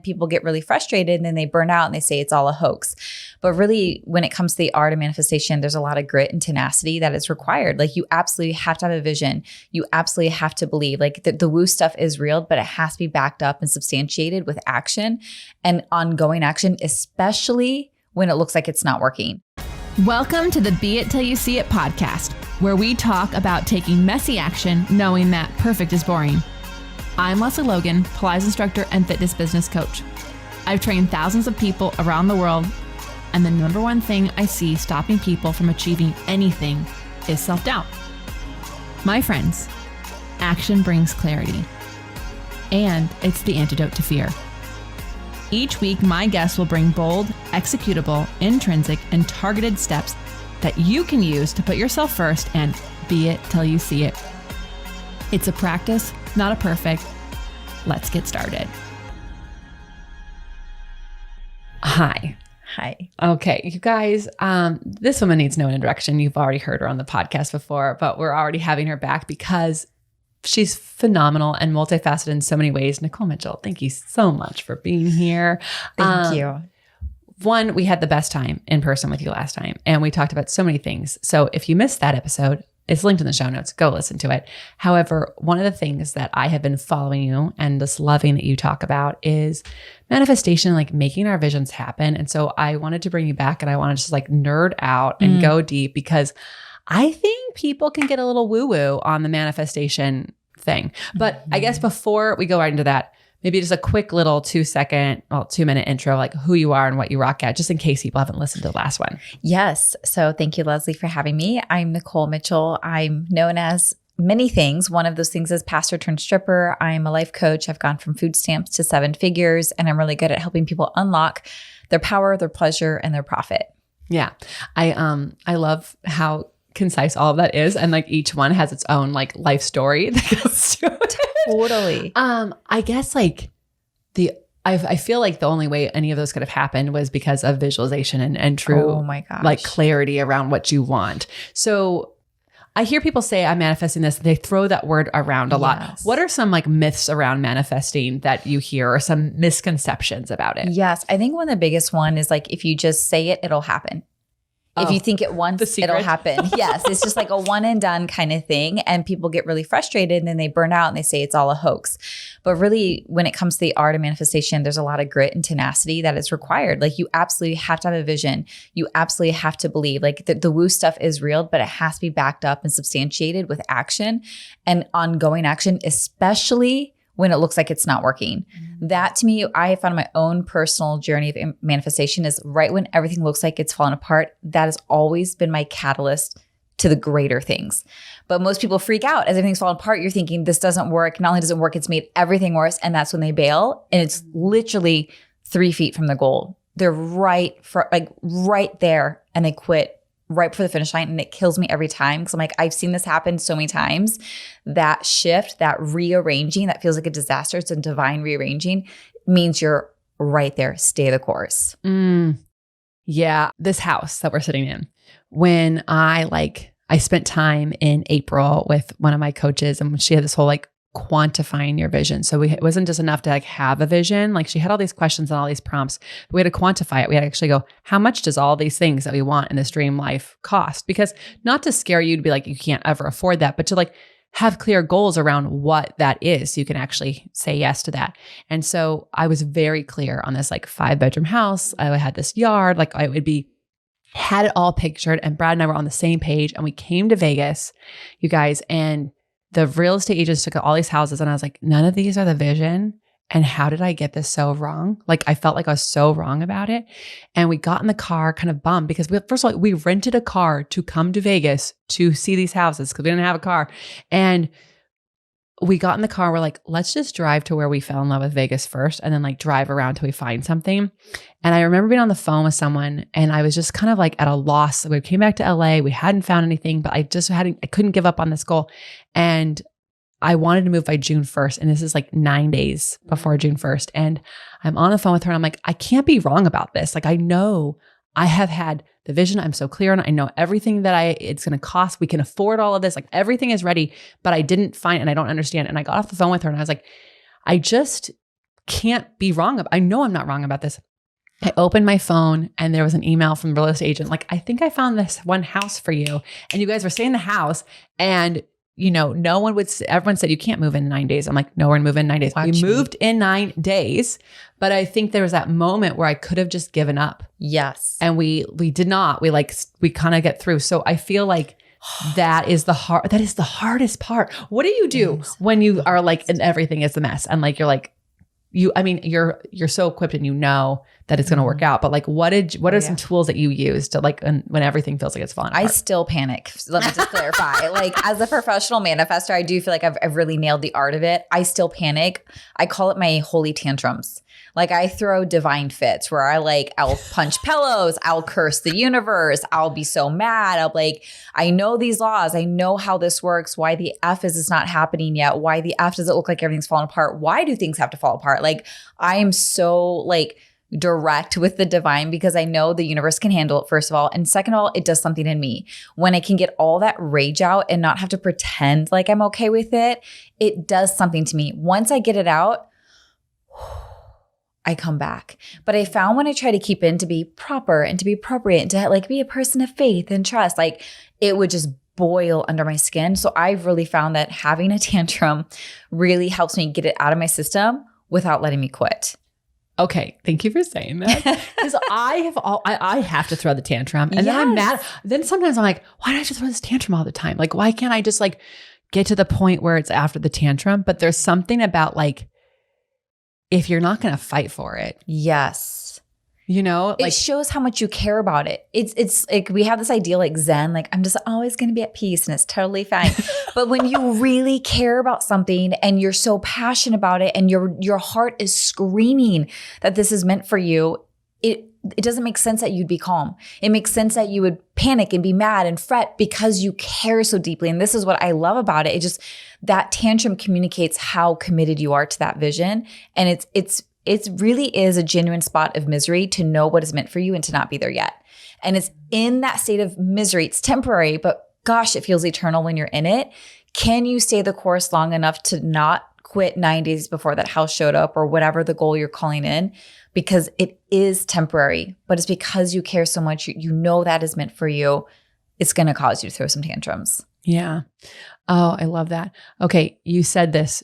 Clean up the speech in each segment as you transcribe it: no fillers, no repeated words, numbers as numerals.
people get really frustrated and then they burn out and they say it's all a hoax. But really, when it comes to the art of manifestation, there's a lot of grit and tenacity that is required. Like you absolutely have to have a vision. You absolutely have to believe like the woo stuff is real, but it has to be backed up and substantiated with action and ongoing action, especially when it looks like it's not working. Welcome to the Be It Till You See It podcast, where we talk about taking messy action, knowing that perfect is boring. I'm Lesley Logan, Pilates instructor and fitness business coach. I've trained thousands of people around the world, and the number one thing I see stopping people from achieving anything is self-doubt. My friends, action brings clarity, and it's the antidote to fear. Each week, my guests will bring bold, executable, intrinsic, and targeted steps that you can use to put yourself first and be it till you see it. It's a practice, not a perfect. Let's get started. Hi. Okay, you guys, this woman needs no introduction. You've already heard her on the podcast before, but we're already having her back because she's phenomenal and multifaceted in so many ways. Nikole Mitchell, thank you so much for being here. Thank you. One, we had the best time in person with you last time, and we talked about so many things. So if you missed that episode, it's linked in the show notes. Go listen to it. However, one of the things that I have been following you and just loving that you talk about is manifestation, like making our visions happen. And so I wanted to bring you back, and I wanted to just like nerd out and go deep, because I think people can get a little woo-woo on the manifestation thing. But I guess before we go right into that, maybe just a quick little 2-minute intro, like who you are and what you rock at, just in case people haven't listened to the last one. Yes. So thank you, Lesley, for having me. I'm Nikole Mitchell. I'm known as many things. One of those things is pastor turned stripper. I'm a life coach. I've gone from food stamps to 7 figures, and I'm really good at helping people unlock their power, their pleasure, and their profit. Yeah. I love how concise all of that is, and like each one has its own like life story that goes to it. Totally. I guess like I feel like the only way any of those could have happened was because of visualization and true like clarity around what you want. So I hear people say I'm manifesting this. They throw that word around a lot. What are some like myths around manifesting that you hear, or some misconceptions about it? Yes. I think one of the biggest one is like, if you just say it, it'll happen. If you think it once, it'll happen. Yes. It's just like a one and done kind of thing. And people get really frustrated and then they burn out and they say it's all a hoax. But really, when it comes to the art of manifestation, there's a lot of grit and tenacity that is required. Like you absolutely have to have a vision. You absolutely have to believe like the woo stuff is real, but it has to be backed up and substantiated with action and ongoing action, especially when it looks like it's not working. That to me, I have found my own personal journey of manifestation is right when everything looks like it's fallen apart. That has always been my catalyst to the greater things. But most people freak out as everything's falling apart. You're thinking this doesn't work. Not only does it work, it's made everything worse. And that's when they bail. And it's literally 3 feet from the goal. They're right there, and they quit right before the finish line. And it kills me every time, because I'm like, I've seen this happen so many times. That shift, that rearranging, that feels like a disaster. It's a divine rearranging, means you're right there. Stay the course. Yeah. This house that we're sitting in, when I spent time in April with one of my coaches, and she had this whole like quantifying your vision. So it wasn't just enough to like have a vision. Like she had all these questions and all these prompts, but we had to quantify it. We had to actually go, how much does all these things that we want in this dream life cost? Because not to scare you to be like, you can't ever afford that, but to like have clear goals around what that is, so you can actually say yes to that. And so I was very clear on this like 5-bedroom house. I had this yard, like I would be had it all pictured, and Brad and I were on the same page, and we came to Vegas, you guys, and the real estate agents took all these houses, and I was like, none of these are the vision. And how did I get this so wrong? Like I felt like I was so wrong about it. And we got in the car kind of bummed, because first of all, we rented a car to come to Vegas to see these houses because we didn't have a car. And we got in the car. We're like, let's just drive to where we fell in love with Vegas first, and then like drive around till we find something. And I remember being on the phone with someone, and I was just kind of like at a loss. We came back to LA. We hadn't found anything, but I couldn't give up on this goal. And I wanted to move by June 1st. And this is like 9 days before June 1st. And I'm on the phone with her, and I'm like, I can't be wrong about this. Like I know I have had the vision. I'm so clear on it. I know everything that it's going to cost. We can afford all of this. Like everything is ready, but I didn't find, and I don't understand. And I got off the phone with her, and I was like, can't be wrong. I know I'm not wrong about this. I opened my phone and there was an email from the real estate agent. Like, I think I found this one house for you. And you guys were staying in the house and everyone said you can't move in 9 days. I'm like, no, we're gonna move in 9 days. We moved in 9 days, but I think there was that moment where I could have just given up. Yes. And we did not. We kind of get through. So I feel like that is the hardest part. What do you do when you are like, and everything is a mess and like, you're like, you're so equipped and you know that it's going to work out. But like, what are some tools that you use to like, when everything feels like it's falling apart? I still panic. Let me just clarify. Like, as a professional manifestor, I do feel like I've really nailed the art of it. I still panic. I call it my holy tantrums. Like, I throw divine fits where I'll punch pillows. I'll curse the universe. I'll be so mad. I know these laws. I know how this works. Why the F is this not happening yet? Why the F does it look like everything's falling apart? Why do things have to fall apart? Like, I am so direct with the divine because I know the universe can handle it, first of all. And second of all, it does something in me. When I can get all that rage out and not have to pretend like I'm okay with it, it does something to me. Once I get it out, I come back. But I found when I try to keep in to be proper and to be appropriate and to be a person of faith and trust, it would just boil under my skin. So I've really found that having a tantrum really helps me get it out of my system without letting me quit. Okay. Thank you for saying that. Because I have to throw the tantrum and then I'm mad. Then sometimes I'm like, why do I just throw this tantrum all the time? Like, why can't I just get to the point where it's after the tantrum? But there's something about if you're not going to fight for it. Yes. It shows how much you care about it. It's like we have this idea Zen, I'm just always going to be at peace and it's totally fine. But when you really care about something and you're so passionate about it and your heart is screaming that this is meant for you, it doesn't make sense that you'd be calm. It makes sense that you would panic and be mad and fret because you care so deeply. And this is what I love about it. That tantrum communicates how committed you are to that vision. And it really is a genuine spot of misery to know what is meant for you and to not be there yet. And it's in that state of misery. It's temporary, but gosh, it feels eternal when you're in it. Can you stay the course long enough to not quit 9 days before that house showed up or whatever the goal you're calling in? Because it is temporary, but it's because you care so much. You know that is meant for you. It's going to cause you to throw some tantrums. Yeah. Oh, I love that. Okay. You said this,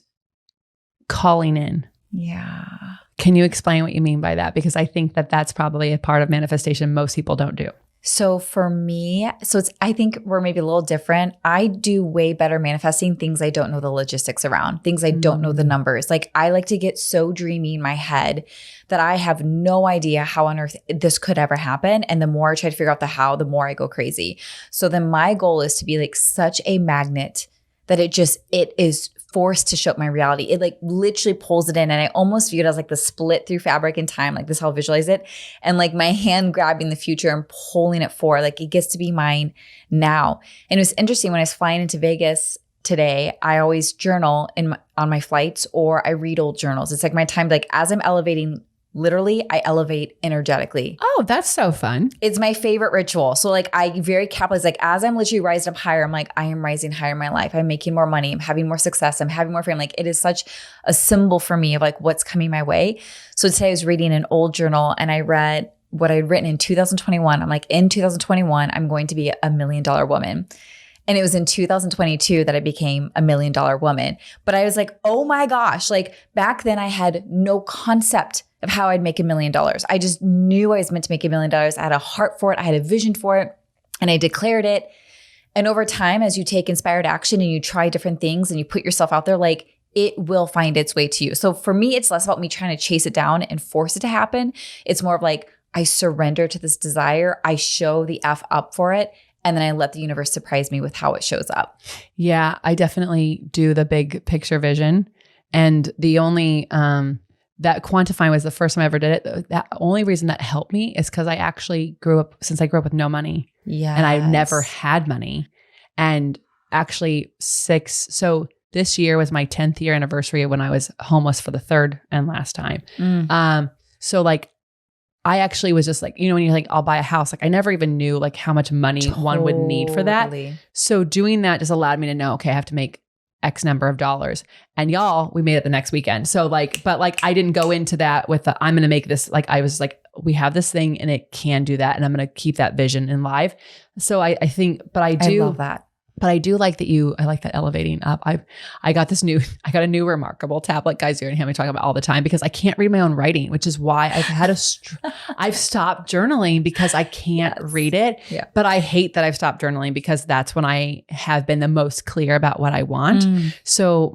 calling in. Yeah. Can you explain what you mean by that? Because I think that that's probably a part of manifestation most people don't do. So for me, I think we're maybe a little different. I do way better manifesting things I don't know the logistics around, things I don't know the numbers. I like to get so dreamy in my head that I have no idea how on earth this could ever happen. And the more I try to figure out the how, the more I go crazy. So then my goal is to be such a magnet that it is forced to show up my reality. It literally pulls it in. And I almost view it as the split through fabric and time. This is how I visualize it. And my hand grabbing the future and pulling it forward. It gets to be mine now. And it was interesting when I was flying into Vegas today, I always journal on my flights or I read old journals. It's my time, as I'm elevating, literally, I elevate energetically. Oh, that's so fun. It's my favorite ritual. So I very capitalize, as I'm literally rising up higher, I'm I am rising higher in my life. I'm making more money. I'm having more success. I'm having more fame. It is such a symbol for me of what's coming my way. So today I was reading an old journal and I read what I'd written in 2021. I'm in 2021, I'm going to be $1 million woman. And it was in 2022 that I became $1 million woman. But I was oh my gosh, back then I had no concept of how I'd make $1 million. I just knew I was meant to make $1 million. I had a heart for it. I had a vision for it. And I declared it. And over time, as you take inspired action and you try different things and you put yourself out there, it will find its way to you. So for me, it's less about me trying to chase it down and force it to happen. It's more of I surrender to this desire. I show the F up for it. And then I let the universe surprise me with how it shows up. Yeah, I definitely do the big picture vision. And the only, that quantifying was the first time I ever did it. The only reason that helped me is because I actually grew up with no money. Yeah. And I never had money. And actually so this year was my 10th year anniversary when I was homeless for the third and last time. So I actually was just when you're I'll buy a house. I never even knew how much money one would need for that. So doing that just allowed me to know, okay, I have to make X number of dollars. And y'all, we made it the next weekend. So like, but like, I didn't go into that with the, I'm going to make this, like, I was like, we have this thing and it can do that. And I'm going to keep that vision in live. So I think, but I love that. But I do like that I like that elevating up. I got a new Remarkable tablet. Guys, you're going to hear me talk about all the time because I can't read my own writing, which is why I've stopped journaling because I can't read it. Yeah. But I hate that I've stopped journaling because that's when I have been the most clear about what I want. So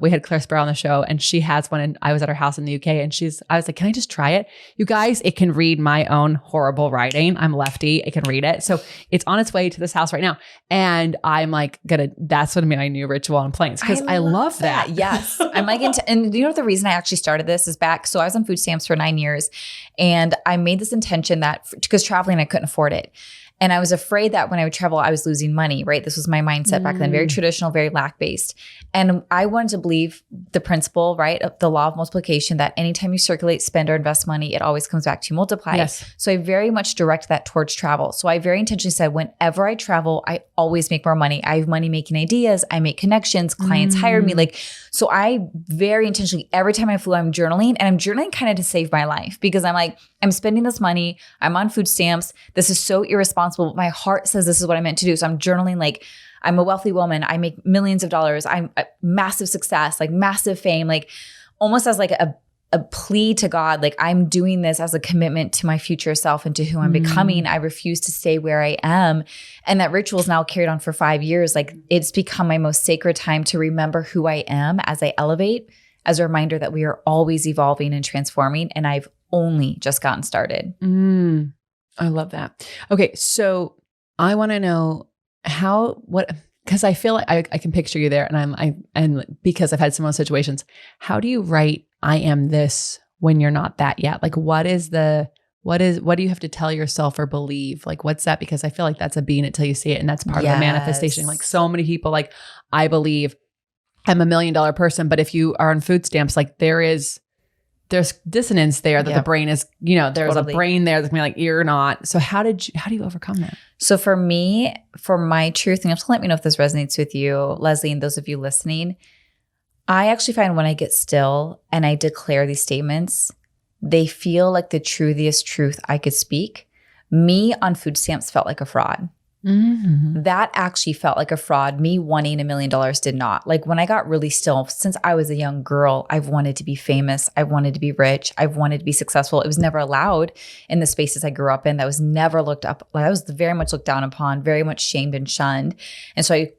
we had Claire Sparrow on the show and she has one and I was at her house in the UK and I was like, can I just try it? You guys, it can read my own horrible writing. I'm lefty. It can read it. So it's on its way to this house right now. And I'm like that's going to be my new ritual on planes because I love that. Yes. I'm like and you know the reason I actually started this is so I was on food stamps for 9 years and I made this intention that because traveling, I couldn't afford it. And I was afraid that when I would travel, I was losing money, right? This was my mindset back then, very traditional, very lack-based. And I wanted to believe the principle, right, of the law of multiplication, that anytime you circulate, spend, or invest money, it always comes back to you multiplied. Yes. So I very much direct that towards travel. So I very intentionally said, whenever I travel, I always make more money. I have money making ideas. I make connections. Clients hire me. So I very intentionally, every time I flew, I'm journaling. And I'm journaling kind of to save my life because I'm like, I'm spending this money. I'm on food stamps. This is so irresponsible. But my heart says this is what I meant to do. So I'm journaling like, I'm a wealthy woman. I make millions of dollars. I'm a massive success, like massive fame, like almost as like a plea to God. Like I'm doing this as a commitment to my future self and to who I'm becoming. I refuse to stay where I am. And that ritual is now carried on for 5 years. Like it's become my most sacred time to remember who I am as I elevate, as a reminder that we are always evolving and transforming. And I've only just gotten started. I love that. Okay. So I want to know because I feel like I can picture you there and because I've had similar situations, how do you write, I am this when you're not that yet? Like what do you have to tell yourself or believe? Like what's that? Because I feel like that's a being it till you see it. And that's part of the manifestation. Like so many people, like I believe I'm $1 million person, but if you are on food stamps, like there's dissonance there that the brain is, there's a brain there that's gonna be like, you're not. So how do you overcome that? So for me, for my truth, and you have to let me know if this resonates with you, Lesley, and those of you listening, I actually find when I get still and I declare these statements, they feel like the truthiest truth I could speak. Me on food stamps felt like a fraud. That actually felt like a fraud. Me wanting $1 million did not. Like when I got really still, since I was a young girl, I've wanted to be famous. I've wanted to be rich. I've wanted to be successful. It was never allowed in the spaces I grew up in. That was never looked up. Like I was very much looked down upon, very much shamed and shunned. And so I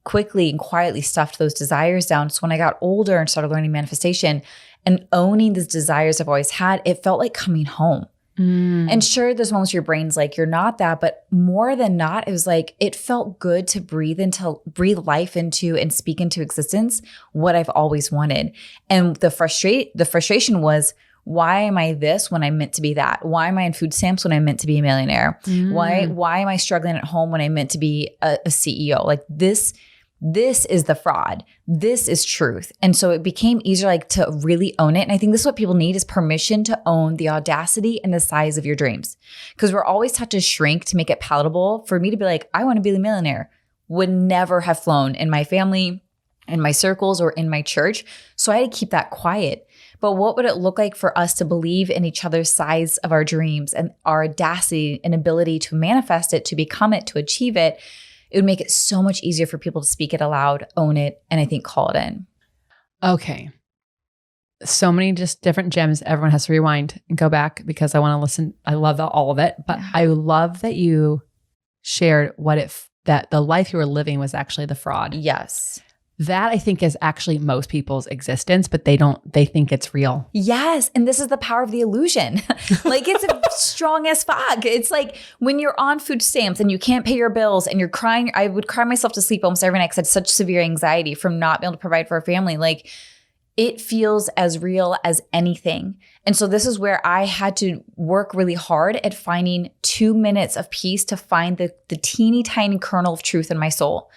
quickly and quietly stuffed those desires down. So when I got older and started learning manifestation and owning these desires I've always had, it felt like coming home. And sure, there's moments where your brain's like, you're not that, but more than not, it was like, it felt good to breathe life into and speak into existence what I've always wanted. And the frustration was, why am I this when I'm meant to be that? Why am I in food stamps when I'm meant to be a millionaire? Why am I struggling at home when I'm meant to be a CEO? Like this is the fraud. This is truth. And so it became easier like to really own it. And I think this is what people need is permission to own the audacity and the size of your dreams. Because we're always taught to shrink to make it palatable. For me to be like, I want to be the millionaire would never have flown in my family, in my circles, or in my church. So I had to keep that quiet. But what would it look like for us to believe in each other's size of our dreams and our audacity and ability to manifest it, to become it, to achieve it? It would make it so much easier for people to speak it aloud, own it, and I think call it in. Okay. So many just different gems. Everyone has to rewind and go back because I want to listen. I love all of it, but I love that you shared that the life you were living was actually the fraud. Yes. That I think is actually most people's existence, but they think it's real. Yes. And this is the power of the illusion. Like it's a strong as fuck. It's like when you're on food stamps and you can't pay your bills and you're crying. I would cry myself to sleep almost every night because I had such severe anxiety from not being able to provide for a family. Like it feels as real as anything. And so this is where I had to work really hard at finding 2 minutes of peace to find the teeny tiny kernel of truth in my soul.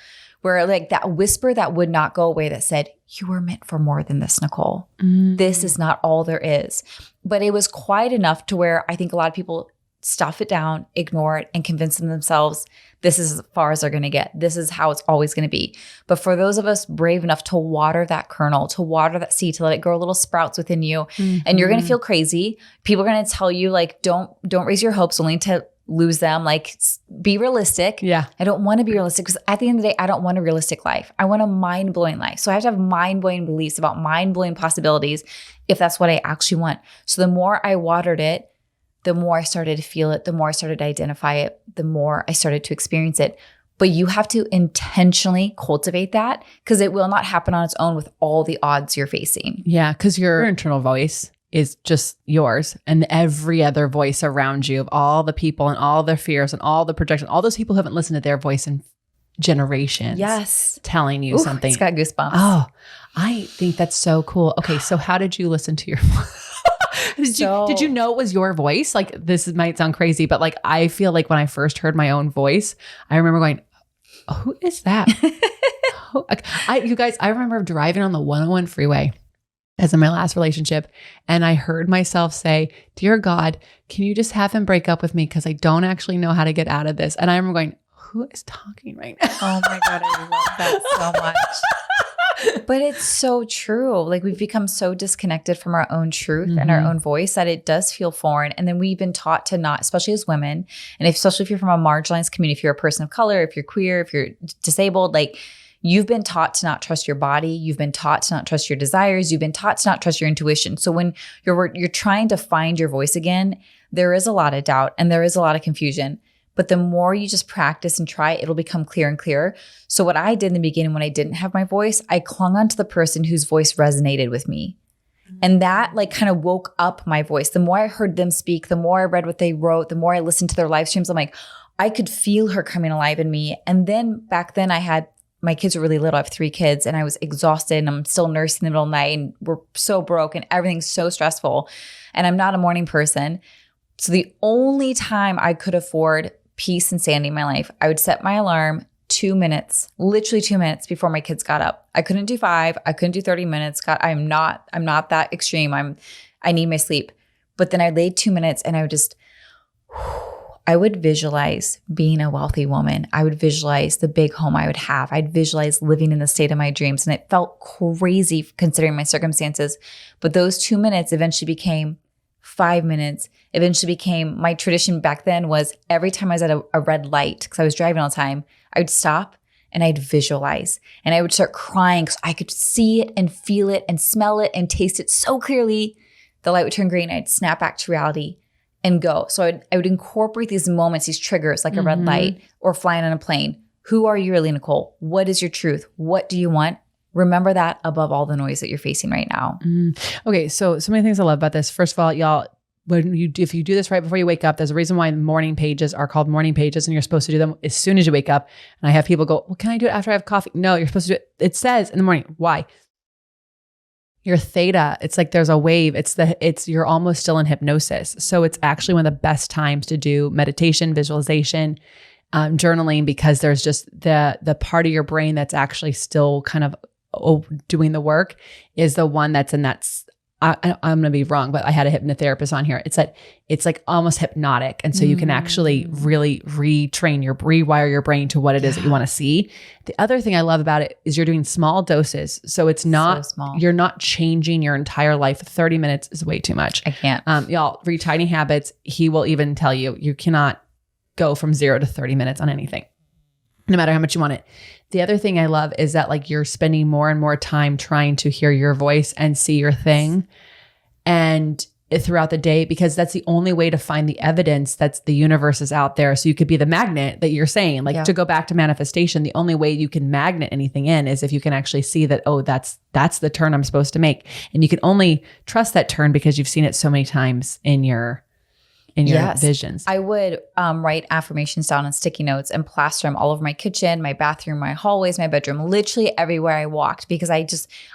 Where like that whisper that would not go away that said, you were meant for more than this, Nikole. This is not all there is. But it was quiet enough to where I think a lot of people stuff it down, ignore it, and convince themselves this is as far as they're going to get. This is how it's always going to be. But for those of us brave enough to water that kernel, to water that seed, to let it grow little sprouts within you, and you're going to feel crazy. People are going to tell you like, don't raise your hopes only to lose them. Like, be realistic. Yeah. I don't want to be realistic because at the end of the day, I don't want a realistic life. I want a mind-blowing life. So I have to have mind-blowing beliefs about mind-blowing possibilities if that's what I actually want. So the more I watered it, the more I started to feel it, the more I started to identify it, the more I started to experience it. But you have to intentionally cultivate that because it will not happen on its own with all the odds you're facing. Yeah, because your internal voice is just yours, and every other voice around you of all the people and all their fears and all the projections, all those people who haven't listened to their voice in generations. Yes. Telling you something. It's got goosebumps. Oh, I think that's so cool. Okay, so how did you listen to your Did you know it was your voice? Like, might sound crazy, but like, I feel like when I first heard my own voice, I remember going, who is that? You guys, I remember driving on the 101 freeway as in my last relationship. And I heard myself say, dear God, can you just have him break up with me? Because I don't actually know how to get out of this. And I remember going, who is talking right now? Oh my God, I love that so much. But it's so true. Like, we've become so disconnected from our own truth and our own voice that it does feel foreign. And then we've been taught to not, especially as women, and especially if you're from a marginalized community, if you're a person of color, if you're queer, if you're disabled, like, you've been taught to not trust your body. You've been taught to not trust your desires. You've been taught to not trust your intuition. So when you're trying to find your voice again, there is a lot of doubt and there is a lot of confusion. But the more you just practice and try, it'll become clear and clearer. So what I did in the beginning when I didn't have my voice, I clung onto the person whose voice resonated with me. And that like kind of woke up my voice. The more I heard them speak, the more I read what they wrote, the more I listened to their live streams, I'm like, I could feel her coming alive in me. And then back then my kids were really little. I have 3 kids and I was exhausted and I'm still nursing in the middle of the night and we're so broke and everything's so stressful. And I'm not a morning person. So the only time I could afford peace and sanity in my life, I would set my alarm 2 minutes, literally 2 minutes before my kids got up. I couldn't do 5. I couldn't do 30 minutes. God, I'm not that extreme. I need my sleep. But then I laid 2 minutes and I would visualize being a wealthy woman. I would visualize the big home I would have. I'd visualize living in the state of my dreams. And it felt crazy considering my circumstances. But those 2 minutes eventually became 5 minutes, eventually became my tradition back then was every time I was at a red light, because I was driving all the time, I would stop and I'd visualize and I would start crying because I could see it and feel it and smell it and taste it so clearly. The light would turn green. I'd snap back to reality and go. So I would incorporate these moments, these triggers like a red light or flying on a plane. Who are you really, Nikole? What is your truth? What do you want? Remember that above all the noise that you're facing right now. Okay, so many things I love about this. First of all, y'all, if you do this right before you wake up, there's a reason why morning pages are called morning pages and you're supposed to do them as soon as you wake up. And I have people go, well, can I do it after I have coffee? No, you're supposed to do it. It says in the morning. Why? Your theta, it's like there's a wave. You're almost still in hypnosis. So it's actually one of the best times to do meditation, visualization, journaling, because there's just the part of your brain that's actually still kind of doing the work is the one that's in that. I'm going to be wrong, but I had a hypnotherapist on here. It's like almost hypnotic. And so you can actually really rewire your brain to what it is that you want to see. The other thing I love about it is you're doing small doses. So it's not, so small. You're not changing your entire life. 30 minutes is way too much. I can't. Y'all read Tiny Habits. He will even tell you cannot go from 0 to 30 minutes on anything, no matter how much you want it. The other thing I love is that like you're spending more and more time trying to hear your voice and see your thing and throughout the day, because that's the only way to find the evidence that's the universe is out there. So you could be the magnet that you're saying, like to go back to manifestation, the only way you can magnet anything in is if you can actually see that, oh, that's the turn I'm supposed to make. And you can only trust that turn because you've seen it so many times in your visions. I would write affirmations down on sticky notes and plaster them all over my kitchen, my bathroom, my hallways, my bedroom, literally everywhere I walked, because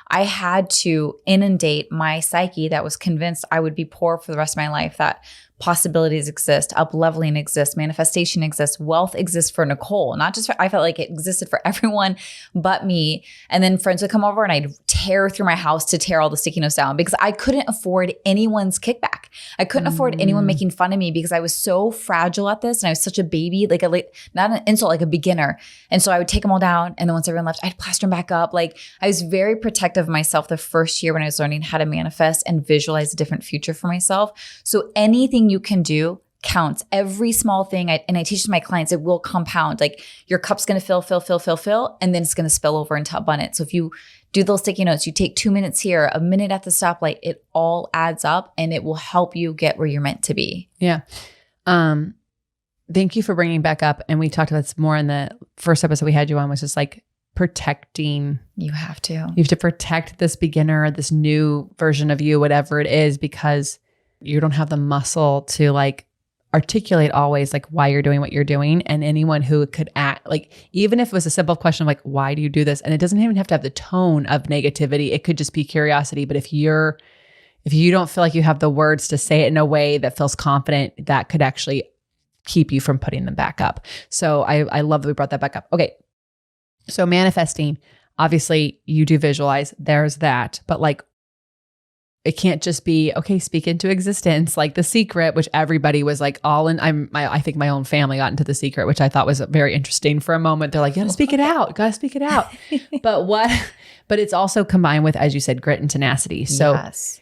I had to inundate my psyche that was convinced I would be poor for the rest of my life, that possibilities exist, up-leveling exists, manifestation exists, wealth exists for Nikole. Not just for, I felt like it existed for everyone but me. And then friends would come over and I'd tear through my house to tear all the sticky notes down because I couldn't afford anyone's kickback. I couldn't afford anyone making fun of me because I was so fragile at this and I was such a baby, not an insult, like a beginner. And so I would take them all down. And then once everyone left, I'd plaster them back up. Like I was very protective of myself the first year when I was learning how to manifest and visualize a different future for myself. So anything you can do counts. Every small thing, and I teach to my clients, it will compound. Like your cup's going to fill, and then it's going to spill over into abundance. So if you do those sticky notes, you take 2 minutes here, a minute at the stoplight, it all adds up and it will help you get where you're meant to be. Yeah. Thank you for bringing back up. And we talked about this more in the first episode we had you on, was just like protecting. You have to protect this beginner, this new version of you, whatever it is, because you don't have the muscle to like articulate always like why you're doing what you're doing. And anyone who could act like, even if it was a simple question of like, why do you do this? And it doesn't even have to have the tone of negativity. It could just be curiosity. But if you don't feel like you have the words to say it in a way that feels confident, that could actually keep you from putting them back up. So I love that we brought that back up. Okay. So manifesting, obviously you do visualize, there's that, but like, it can't just be, okay, speak into existence, like The Secret, which everybody was like all in. I think my own family got into The Secret, which I thought was very interesting for a moment. They're like, you gotta speak it out, but it's also combined with, as you said, grit and tenacity. So yes.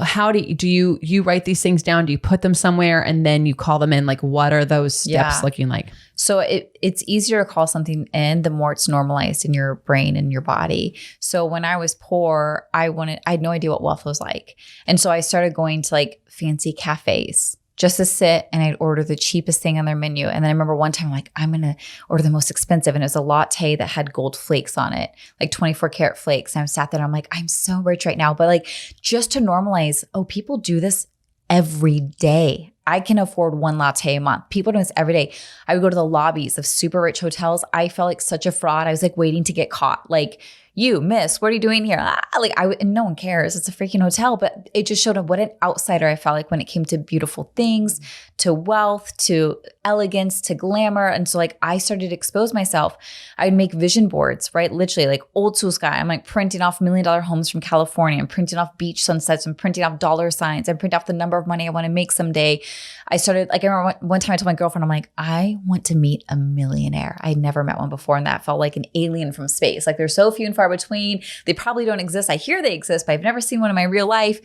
How do you write these things down? Do you put them somewhere and then you call them in? Like, what are those steps looking like? So it's easier to call something in the more it's normalized in your brain and your body. So when I was poor, I had no idea what wealth was like. And so I started going to like fancy cafes just to sit and I'd order the cheapest thing on their menu. And then I remember one time, like, I'm going to order the most expensive. And it was a latte that had gold flakes on it, like 24 karat flakes. And I sat there and I'm like, I'm so rich right now. But like, just to normalize, oh, people do this every day. I can afford one latte a month. People do this every day. I would go to the lobbies of super rich hotels. I felt like such a fraud. I was like waiting to get caught. Like, you, miss, what are you doing here? And no one cares. It's a freaking hotel. But it just showed up what an outsider I felt like when it came to beautiful things, to wealth, to elegance, to glamour. And so like I started to expose myself. I would make vision boards, right? Literally like old school sky. I'm like printing off $1 million homes from California. I'm printing off beach sunsets. I'm printing off dollar signs. I'm printing off the number of money I want to make someday. I remember one time I told my girlfriend, I'm like, I want to meet a millionaire. I'd never met one before. And that felt like an alien from space. Like there's so few and far between. They probably don't exist. I hear they exist, but I've never seen one in my real life.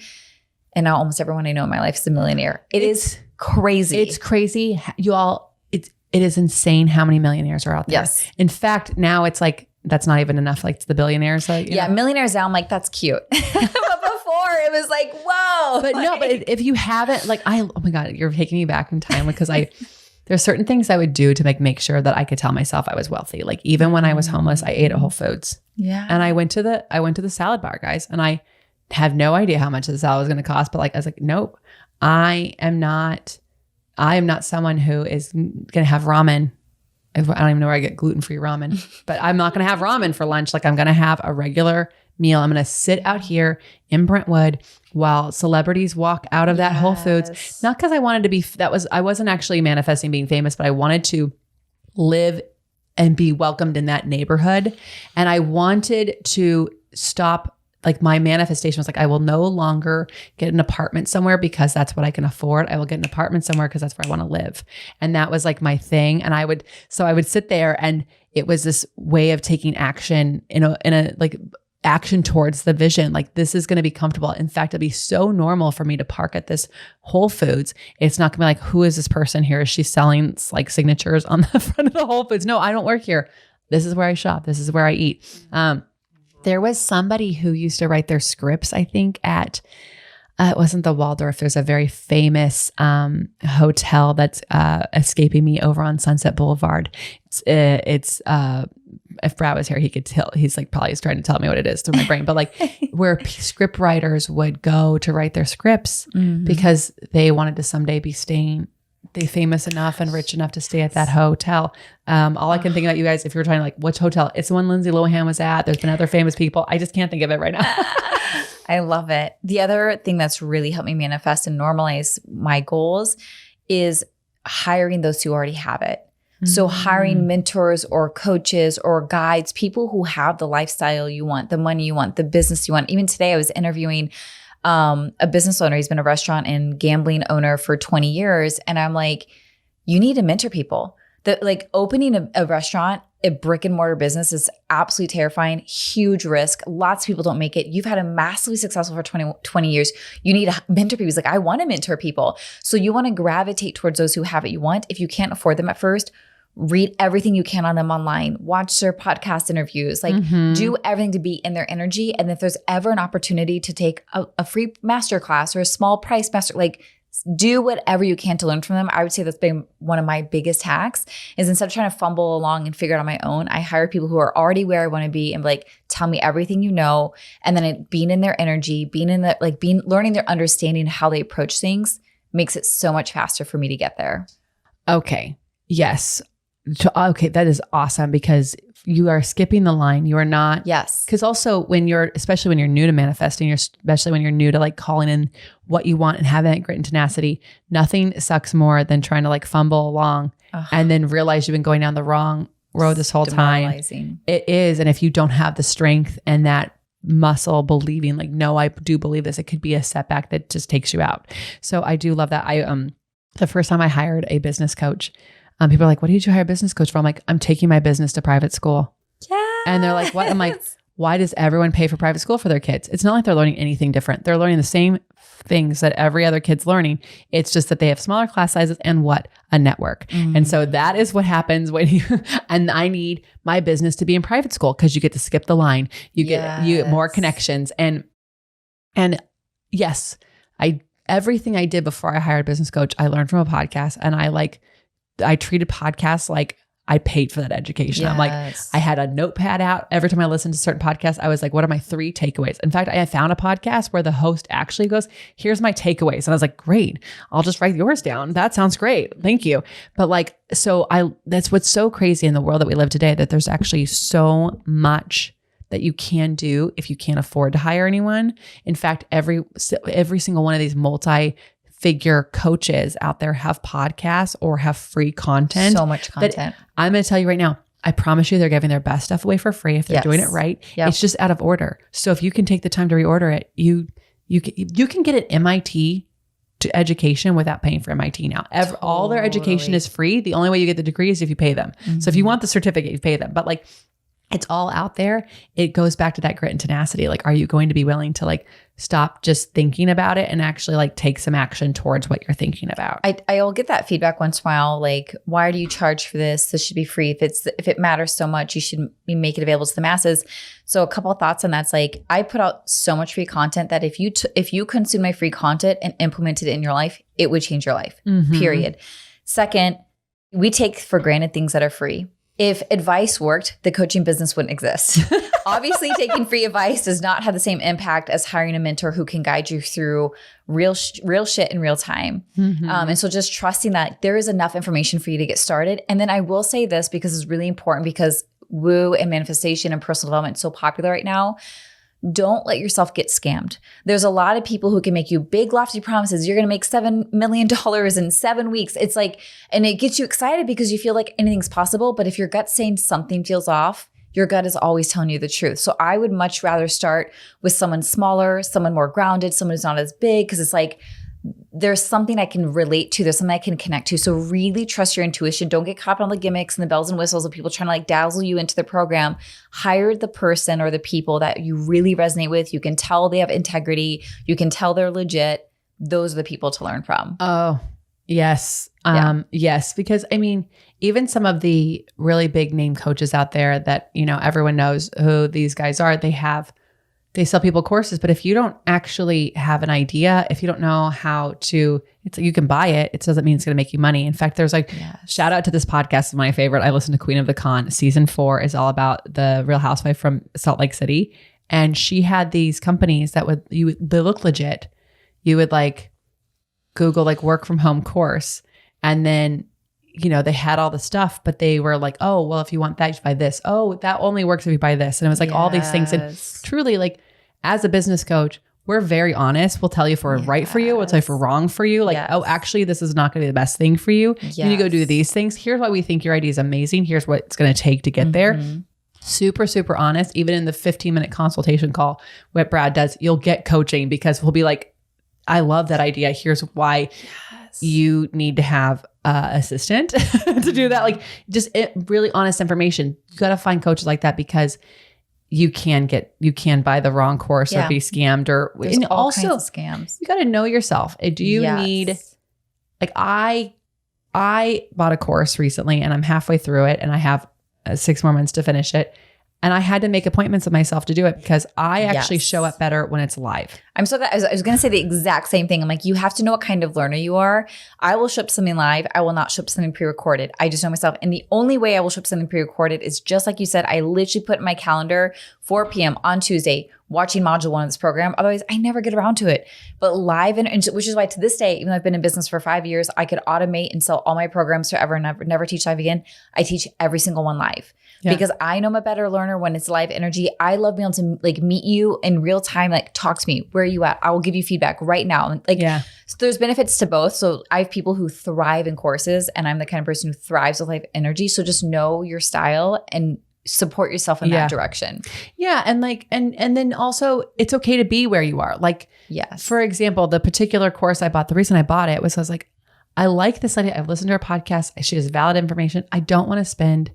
And now almost everyone I know in my life is a millionaire. It's crazy. It's crazy. You all, it is insane how many millionaires are out there. Yes. In fact, now it's like, that's not even enough. Like the billionaires. Like, yeah. Millionaires now, I'm like, that's cute. But before it was like, whoa. But no, but if you haven't, like, oh my God, you're taking me back in time because there's certain things I would do to make sure that I could tell myself I was wealthy. Like even when I was homeless, I ate at Whole Foods. Yeah. And I went to the salad bar, guys, and I have no idea how much the salad was going to cost, but like I was like, nope, I am not someone who is going to have ramen. I don't even know where I get gluten-free ramen, but I'm not going to have ramen for lunch. Like I'm going to have a regular meal. I'm going to sit out here in Brentwood while celebrities walk out of that Whole Foods. Not because I wanted to be, I wasn't actually manifesting being famous, but I wanted to live and be welcomed in that neighborhood. And I wanted to stop, like my manifestation was like, I will no longer get an apartment somewhere because that's what I can afford. I will get an apartment somewhere because that's where I want to live. And that was like my thing. And I would sit there and it was this way of taking action in a like action towards the vision. Like this is going to be comfortable. In fact, it'll be so normal for me to park at this Whole Foods. It's not going to be like, who is this person here? Is she selling like signatures on the front of the Whole Foods? No, I don't work here. This is where I shop. This is where I eat. There was somebody who used to write their scripts, I think at, it wasn't the Waldorf. There's a very famous hotel that's escaping me over on Sunset Boulevard. It's if Brad was here, he could tell. He's like probably trying to tell me what it is through my brain. But like where script writers would go to write their scripts because they wanted to someday be staying they famous enough and rich enough to stay at that hotel. All I can think about, you guys, if you're trying to like, which hotel? It's the one Lindsay Lohan was at. There's been other famous people. I just can't think of it right now. I love it. The other thing that's really helped me manifest and normalize my goals is hiring those who already have it. So hiring mentors or coaches or guides, people who have the lifestyle you want, the money you want, the business you want. Even today I was interviewing a business owner. He's been a restaurant and gambling owner for 20 years. And I'm like, you need to mentor people. That like opening a restaurant, a brick and mortar business is absolutely terrifying, huge risk. Lots of people don't make it. You've had a massively successful for 20 years. You need to mentor people. He's like, I want to mentor people. So you want to gravitate towards those who have what you want. If you can't afford them at first, read everything you can on them online, watch their podcast interviews, like do everything to be in their energy. And if there's ever an opportunity to take a free masterclass or a small price master, like do whatever you can to learn from them. I would say that's been one of my biggest hacks is instead of trying to fumble along and figure it out on my own, I hire people who are already where I want to be and like, tell me everything you know. And then being in their energy, learning their understanding, how they approach things makes it so much faster for me to get there. Okay. Yes. Okay, that is awesome because you are skipping the line. You are not. Yes. Because also especially when you're new to manifesting, especially when you're new to like calling in what you want and having that grit and tenacity, nothing sucks more than trying to like fumble along and then realize you've been going down the wrong road this whole time. It is. And if you don't have the strength and that muscle believing like, no, I do believe this, it could be a setback that just takes you out. So I do love that. The first time I hired a business coach, people are like, what did you hire a business coach for? I'm like, I'm taking my business to private school. Yeah. And they're like, what? I'm like, why does everyone pay for private school for their kids? It's not like they're learning anything different. They're learning the same things that every other kid's learning. It's just that they have smaller class sizes and a network. And so that is what happens when and I need my business to be in private school because you get to skip the line. You get more connections. And yes, everything I did before I hired a business coach, I learned from a podcast and I treated podcasts like I paid for that education. Yes. I'm like, I had a notepad out. Every time I listened to certain podcasts, I was like, what are my 3 takeaways? In fact, I found a podcast where the host actually goes, here's my takeaways. And I was like, great, I'll just write yours down. That sounds great. Thank you. But like, that's what's so crazy in the world that we live today, that there's actually so much that you can do if you can't afford to hire anyone. In fact, every single one of these multi-figure coaches out there have podcasts or have free content. So much content. I'm going to tell you right now, I promise you they're giving their best stuff away for free if they're doing it right. Yep. It's just out of order. So if you can take the time to reorder it, you can get an MIT to education without paying for MIT now. All their education is free. The only way you get the degree is if you pay them. So if you want the certificate, you pay them. But like, it's all out there. It goes back to that grit and tenacity. Like, are you going to be willing to like stop just thinking about it and actually like take some action towards what you're thinking about? I'll get that feedback once in a while. Like, why do you charge for this? This should be free. If it matters so much, you should make it available to the masses. So a couple of thoughts on that's like, I put out so much free content that if you consume my free content and implemented it in your life, it would change your life, period. Second, we take for granted things that are free. If advice worked, the coaching business wouldn't exist. Obviously, taking free advice does not have the same impact as hiring a mentor who can guide you through real shit in real time. And so just trusting that there is enough information for you to get started. And then I will say this because it's really important, because woo and manifestation and personal development is so popular right now. Don't let yourself get scammed. There's a lot of people who can make you big, lofty promises. You're going to make $7 million in 7 weeks. It's like, and it gets you excited because you feel like anything's possible. But if your gut's saying something feels off, your gut is always telling you the truth. So I would much rather start with someone smaller, someone more grounded, someone who's not as big, because it's like, there's something I can relate to. There's something I can connect to. So really trust your intuition. Don't get caught on the gimmicks and the bells and whistles of people trying to like dazzle you into the program. Hire the person or the people that you really resonate with. You can tell they have integrity. You can tell they're legit. Those are the people to learn from. Oh, yes. Yes. Because I mean, even some of the really big name coaches out there that, everyone knows who these guys are, they sell people courses, but if you don't actually have an idea, if you don't know how to, it's like you can buy it. It doesn't mean it's going to make you money. In fact, there's like, shout out to this podcast, my favorite. I listen to Queen of the Con. Season 4 is all about the Real Housewife from Salt Lake City. And she had these companies that they look legit. You would like Google like work from home course. And then, they had all the stuff, but they were like, oh, well, if you want that, you buy this. Oh, that only works if you buy this. And it was like all these things. And truly, like, as a business coach, we're very honest. We'll tell you if we're right for you. We'll tell you if we're wrong for you. Like, oh, actually, this is not going to be the best thing for you. You need to go do these things. Here's why we think your idea is amazing. Here's what it's going to take to get there. Super, super honest. Even in the 15-minute consultation call, what Brad does, you'll get coaching because we'll be like, I love that idea. Here's why you need to have assistant to do that. Like, just really honest information. You got to find coaches like that because you can buy the wrong course or be scammed and all also kinds of scams. You got to know yourself. Do you need, like, I bought a course recently and I'm halfway through it and I have 6 more months to finish it. And I had to make appointments with myself to do it because I actually show up better when it's live. I'm so glad. I was going to say the exact same thing. I'm like, you have to know what kind of learner you are. I will show up something live. I will not show up something pre-recorded. I just know myself. And the only way I will show up something pre-recorded is just like you said, I literally put in my calendar 4 p.m. on Tuesday, watching module 1 of this program. Otherwise, I never get around to it. But live, and which is why to this day, even though I've been in business for 5 years, I could automate and sell all my programs forever and never teach live again. I teach every single one live. Because I know I'm a better learner when it's live energy. I love being able to like meet you in real time, like talk to me. Where are you at? I will give you feedback right now. So there's benefits to both. So I have people who thrive in courses and I'm the kind of person who thrives with live energy. So just know your style and support yourself in that direction. Yeah. And like, and then also it's okay to be where you are. Like, for example, the particular course I bought, the reason I bought it was I was like, I like this idea. I've listened to her podcast. She has valid information. I don't want to spend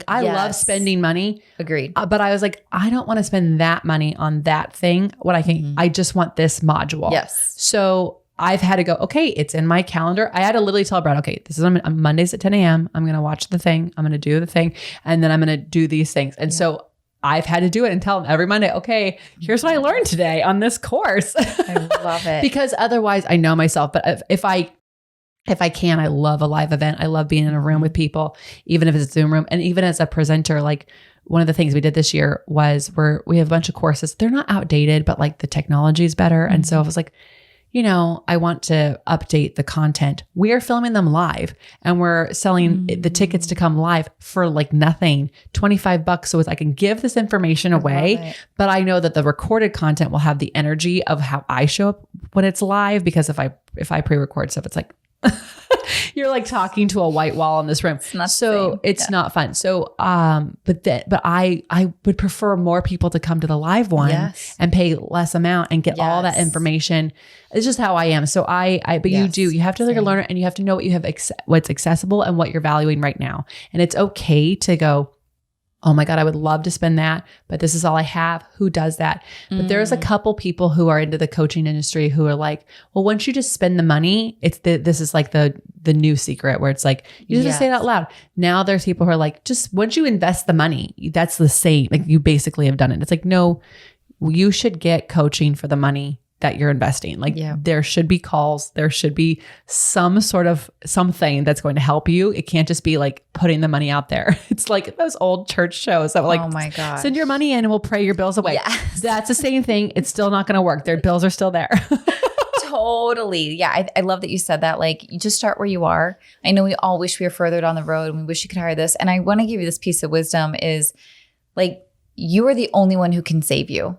I love spending money. Agreed. But I was like, I don't want to spend that money on that thing. What I can, I just want this module. Yes. So I've had to go, okay, it's in my calendar. I had to literally tell Brad, okay, this is on Mondays at 10 a.m. I'm going to watch the thing. I'm going to do the thing. And then I'm going to do these things. And so I've had to do it and tell him every Monday, okay, here's what I learned today on this course. I love it. Because otherwise I know myself. But if I can, I love a live event. I love being in a room with people, even if it's a Zoom room. And even as a presenter, like one of the things we did this year was we have a bunch of courses. They're not outdated, but like the technology is better. And so I was like, I want to update the content. We are filming them live and we're selling the tickets to come live for like nothing, $25. So I can give this information away, but I know that the recorded content will have the energy of how I show up when it's live. Because if I pre-record stuff, it's like, you're like talking to a white wall in this room. It's not fun. So, but I would prefer more people to come to the live one and pay less amount and get all that information. It's just how I am. So you have to like learn it and you have to know what you have, what's accessible and what you're valuing right now. And it's okay to go, oh my God, I would love to spend that, but this is all I have. Who does that? But there's a couple people who are into the coaching industry who are like, well, once you just spend the money, this is like the new secret where it's like, you just say it out loud. Now there's people who are like, just once you invest the money, that's the same. Like you basically have done it. It's like, no, you should get coaching for the money that you're investing. Like there should be calls, there should be some sort of something that's going to help you. It can't just be like putting the money out there. It's like those old church shows that were like, oh my God, send your money in and we'll pray your bills away. Yes. That's the same thing. It's still not going to work. Their bills are still there. Totally. Yeah. I love that you said that. Like you just start where you are. I know we all wish we were further down the road and we wish you could hire this. And I want to give you this piece of wisdom is like, you are the only one who can save you.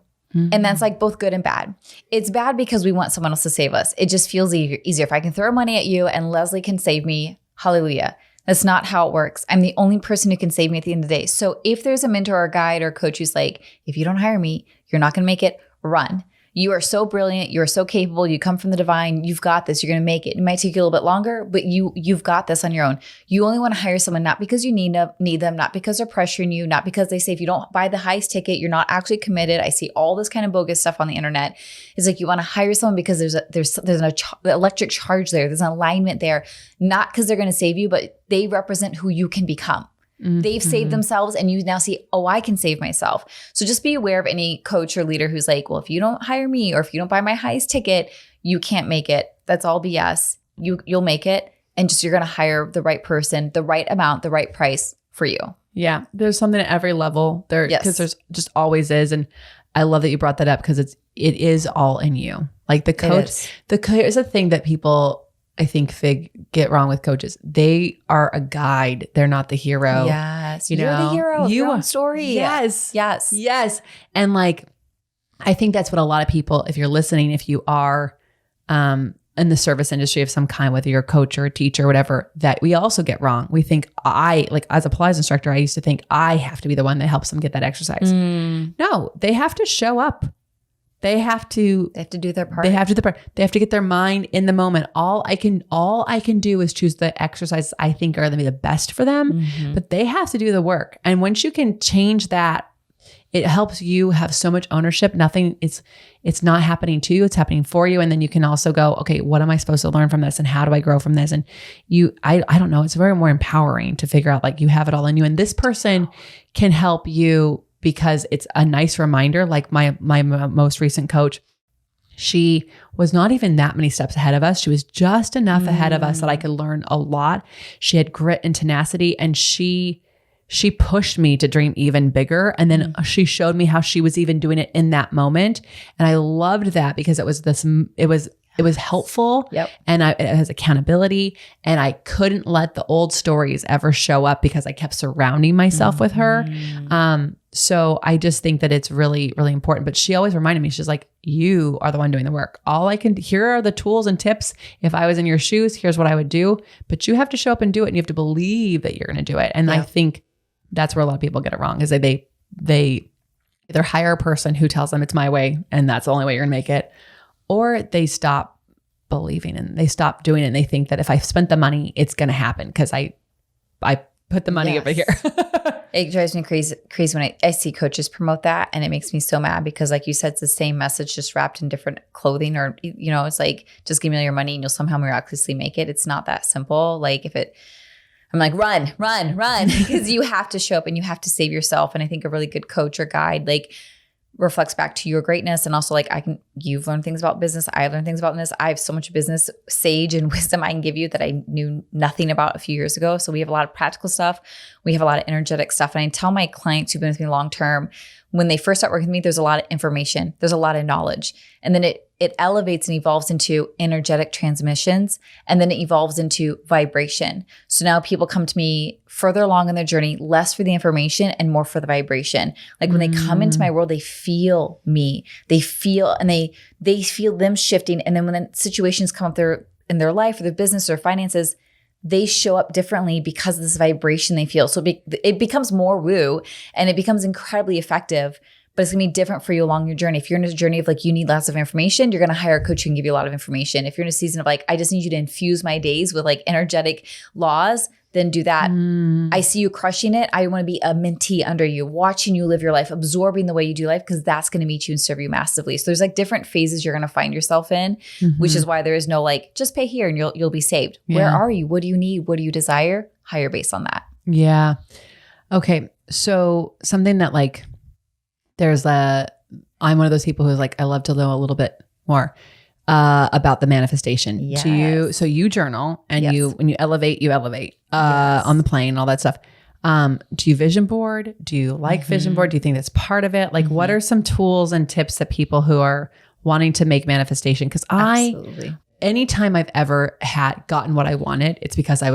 And that's like both good and bad. It's bad because we want someone else to save us. It just feels easier. If I can throw money at you and Lesley can save me, hallelujah. That's not how it works. I'm the only person who can save me at the end of the day. So if there's a mentor or guide or coach who's like, if you don't hire me, you're not going to make it, run. You are so brilliant. You are so capable. You come from the divine. You've got this. You're going to make it. It might take you a little bit longer, but you've got this on your own. You only want to hire someone not because you need them, not because they're pressuring you, not because they say if you don't buy the highest ticket, you're not actually committed. I see all this kind of bogus stuff on the internet. It's like you want to hire someone because there's an electric charge there. There's an alignment there, not because they're going to save you, but they represent who you can become. They've saved themselves and you now see, oh, I can save myself. So just be aware of any coach or leader who's like, well, if you don't hire me or if you don't buy my highest ticket, you can't make it. That's all BS. You'll make it. And just, you're going to hire the right person, the right amount, the right price for you. Yeah. There's something at every level there because there's just always is. And I love that you brought that up because it is all in you. Like the coach, here's the thing that people I think get wrong with coaches. They are a guide. They're not the hero. Yes. You're the hero of your own story. Yes. Yes. Yes. And like, I think that's what a lot of people, if you're listening, if you are in the service industry of some kind, whether you're a coach or a teacher or whatever, that we also get wrong. We think as a Pilates instructor, I used to think I have to be the one that helps them get that exercise. No, they have to show up. They have to do their part. They have to do the part. They have to get their mind in the moment. All I can do is choose the exercises I think are going to be the best for them, but they have to do the work. And once you can change that, it helps you have so much ownership. It's not happening to you, it's happening for you. And then you can also go, okay, what am I supposed to learn from this? And how do I grow from this? And I don't know, it's very more empowering to figure out like you have it all in you. And this person can help you because it's a nice reminder. Like my most recent coach, she was not even that many steps ahead of us. She was just enough ahead of us that I could learn a lot. She had grit and tenacity, and she pushed me to dream even bigger. And then she showed me how she was even doing it in that moment. And I loved that because it was helpful. Yep. And it has accountability. And I couldn't let the old stories ever show up because I kept surrounding myself with her. So I just think that it's really, really important. But she always reminded me, she's like, you are the one doing the work. Here are the tools and tips. If I was in your shoes, here's what I would do. But you have to show up and do it. And you have to believe that you're going to do it. And I think that's where a lot of people get it wrong, is that they either hire a person who tells them it's my way and that's the only way you're gonna make it, or they stop believing and they stop doing it. And they think that if I spent the money, it's gonna happen because I put the money over here. It drives me crazy when I see coaches promote that, and it makes me so mad because, like you said, it's the same message just wrapped in different clothing, or it's like, just give me all your money and you'll somehow miraculously make it. It's not that simple. Like I'm like, run, because you have to show up and you have to save yourself. And I think a really good coach or guide like reflects back to your greatness. And also like you've learned things about business. I've learned things about this. I have so much business sage and wisdom I can give you that I knew nothing about a few years ago. So we have a lot of practical stuff. We have a lot of energetic stuff. And I tell my clients who've been with me long term, when they first start working with me, there's a lot of information. There's a lot of knowledge. And then it elevates and evolves into energetic transmissions. And then it evolves into vibration. So now people come to me further along in their journey, less for the information and more for the vibration. Like when they come into my world, they feel me. They feel, and they feel them shifting. And then when the situations come up in their life or their business or finances, they show up differently because of this vibration they feel. So it becomes more woo, and it becomes incredibly effective, but it's gonna be different for you along your journey. If you're in a journey of like, you need lots of information, you're gonna hire a coach who can give you a lot of information. If you're in a season of like, I just need you to infuse my days with like energetic laws, then do that. I see you crushing it. I want to be a mentee under you, watching you live your life, absorbing the way you do life, because that's going to meet you and serve you massively. So there's like different phases you're going to find yourself in, which is why there is no like, just pay here and you'll be saved. Yeah. Where are you? What do you need? What do you desire? Hire based on that. Yeah. Okay. So something that like, I'm one of those people who's like, I love to know a little bit more about the manifestation. Yes. So you journal and when you elevate on the plane, all that stuff. Do you vision board? Do you like vision board? Do you think that's part of it? Like what are some tools and tips that people who are wanting to make manifestation? Because anytime I've ever gotten what I wanted, it's because I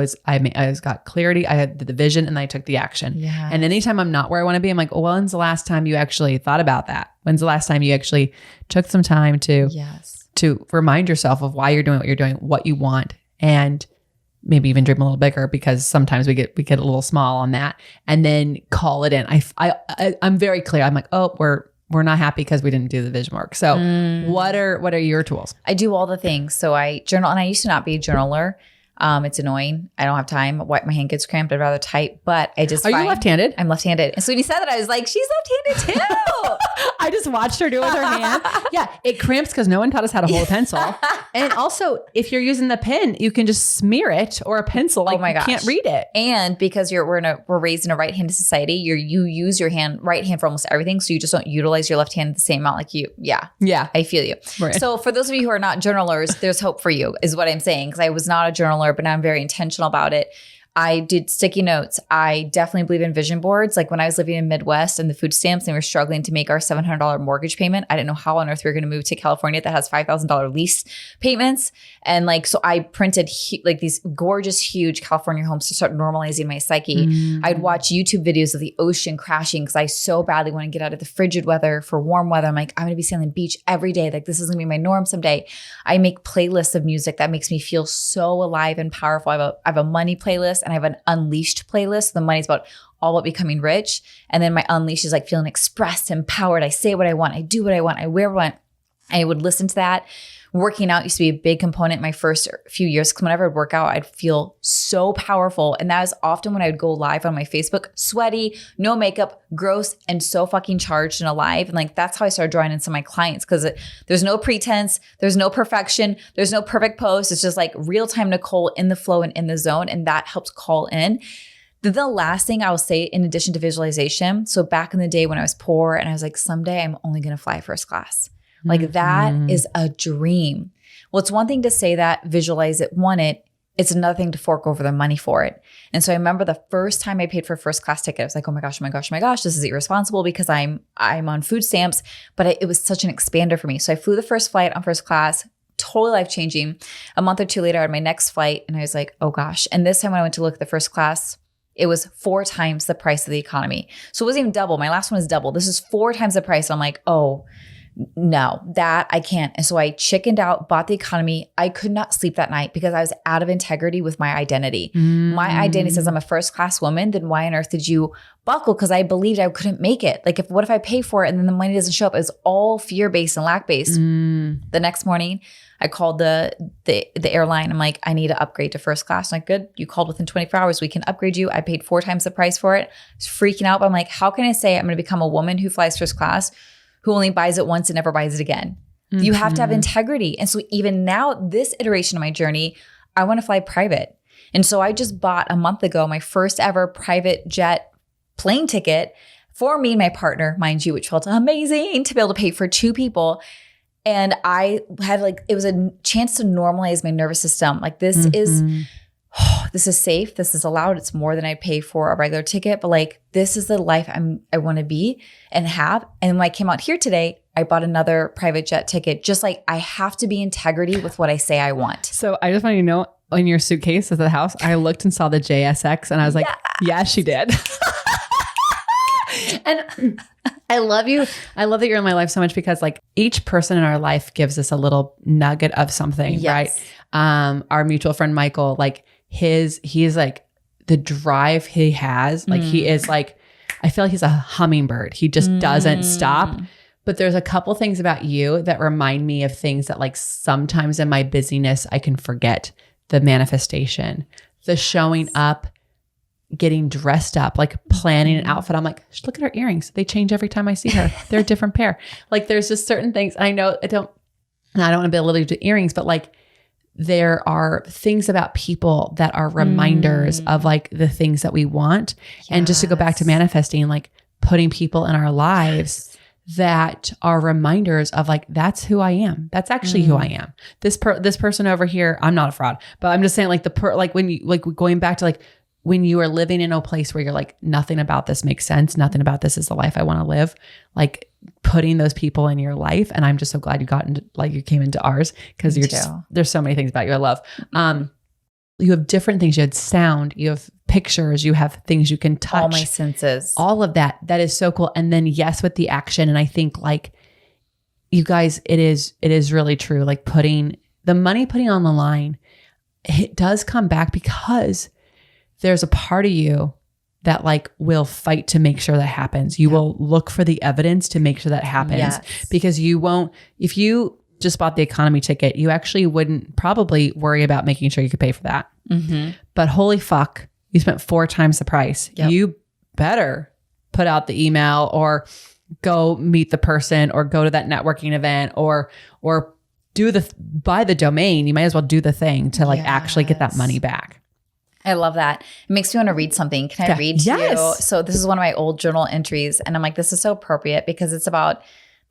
got clarity. I had the vision and I took the action. Yeah. And anytime I'm not where I want to be, I'm like, well, when's the last time you actually thought about that? When's the last time you actually took some time to remind yourself of why you're doing what you're doing, what you want, and maybe even dream a little bigger, because sometimes we get a little small on that, and then call it in. I'm very clear. I'm like, oh, we're not happy because we didn't do the vision work. So what are your tools? I do all the things. So I journal, and I used to not be a journaler. It's annoying. I don't have time. My hand gets cramped. I'd rather type, but I just Are you left-handed? I'm left-handed. And so when you said that, I was like, she's left-handed too. I just watched her do it with her hand. Yeah, it cramps because no one taught us how to hold a pencil. And also, if you're using the pen, you can just smear it, or a pencil. Like, you can't read it. And because we're raised in a right-handed society, you use your right hand for almost everything. So you just don't utilize your left hand the same amount like you. Yeah. I feel you. Right. So for those of you who are not journalers, there's hope for you, is what I'm saying. Because I was not a journaler, but now I'm very intentional about it. I did sticky notes. I definitely believe in vision boards. Like when I was living in Midwest and the food stamps and we were struggling to make our $700 mortgage payment, I didn't know how on earth we were going to move to California that has $5,000 lease payments. And like, so I printed like these gorgeous, huge California homes to start normalizing my psyche. I'd watch YouTube videos of the ocean crashing because I so badly want to get out of the frigid weather for warm weather. I'm like, I'm going to be sailing the beach every day. Like this is going to be my norm someday. I make playlists of music that makes me feel so alive and powerful. I have a money playlist and I have an unleashed playlist. The money's all about becoming rich. And then my unleashed is like feeling expressed, empowered. I say what I want. I do what I want. I wear what I want. I would listen to that. Working out used to be a big component in my first few years because whenever I'd work out, I'd feel so powerful. And that was often when I would go live on my Facebook, sweaty, no makeup, gross, and so fucking charged and alive. And like, that's how I started drawing in some of my clients because there's no pretense, there's no perfection, there's no perfect post. It's just like real-time Nikole in the flow and in the zone. And that helps call in. The last thing I will say in addition to visualization. So back in the day when I was poor and I was like, someday I'm only going to fly first class. Like that is a dream. Well, it's one thing to say that, visualize it, want it. It's another thing to fork over the money for it. And so I remember the first time I paid for a first class ticket, I was like, oh my gosh, this is irresponsible because I'm on food stamps, but it was such an expander for me. So I flew the first flight on first class, totally life-changing. A month or two later, I had my next flight and I was like, oh gosh. And this time when I went to look at the first class, it was 4 times the price of the economy. So it wasn't even double. My last one was double. This is 4 times the price. I'm like, oh, no, that I can't. And so I chickened out, bought the economy. I could not sleep that night because I was out of integrity with my identity. My identity says I'm a first class woman. Then why on earth did you buckle? Because I believed I couldn't make it. Like what if I pay for it and then the money doesn't show up? It's all fear-based and lack-based. The next morning, I called the airline. I'm like, I need to upgrade to first class. I'm like, good. You called within 24 hours. We can upgrade you. I paid 4 times the price for it. I was freaking out. But I'm like, how can I say I'm going to become a woman who flies first class who only buys it once and never buys it again? You have to have integrity. And so even now, this iteration of my journey, I want to fly private. And so I just bought a month ago my first ever private jet plane ticket for me and my partner, mind you, which felt amazing to be able to pay for 2 people. And I had it was a chance to normalize my nervous system. Like this is safe. This is allowed. It's more than I pay for a regular ticket, but this is the life I want to be and have. And when I came out here today, I bought another private jet ticket. Just like I have to be integrity with what I say I want. So I just want you to know, in your suitcase at the house, I looked and saw the JSX and I was like, yeah, she did. And I love you. I love that you're in my life so much because each person in our life gives us a little nugget of something, right? Our mutual friend, Michael, he's the drive he has, he is I feel like he's a hummingbird. He just doesn't stop. But there's a couple things about you that remind me of things that sometimes in my busyness, I can forget. The manifestation, the showing up, getting dressed up, planning an outfit. I'm like, look at her earrings. They change every time I see her. They're a different pair. There's just certain things. I know I don't want to be able to do earrings, but there are things about people that are reminders of the things that we want. Yes. And just to go back to manifesting, putting people in our lives that are reminders of that's who I am. That's actually who I am. This person over here, I'm not a fraud, but I'm just saying when you going back to when you are living in a place where you're nothing about this makes sense. Nothing about this is the life I want to live. Putting those people in your life. And I'm just so glad you got into, you came into ours because there's so many things about you I love. You have different things. You had sound, you have pictures, you have things you can touch. All my senses. All of that. That is so cool. And then yes, with the action. And I think you guys, it is really true. Putting on the line, it does come back because there's a part of you that will fight to make sure that happens. You will look for the evidence to make sure that happens because you won't, if you just bought the economy ticket, you actually wouldn't probably worry about making sure you could pay for that. But holy fuck, you spent 4 times the price. Yep. You better put out the email or go meet the person or go to that networking event or buy the domain. You might as well do the thing to actually get that money back. I love that. It makes me want to read something. Can I read to you? So this is one of my old journal entries. And I'm like, this is so appropriate because it's about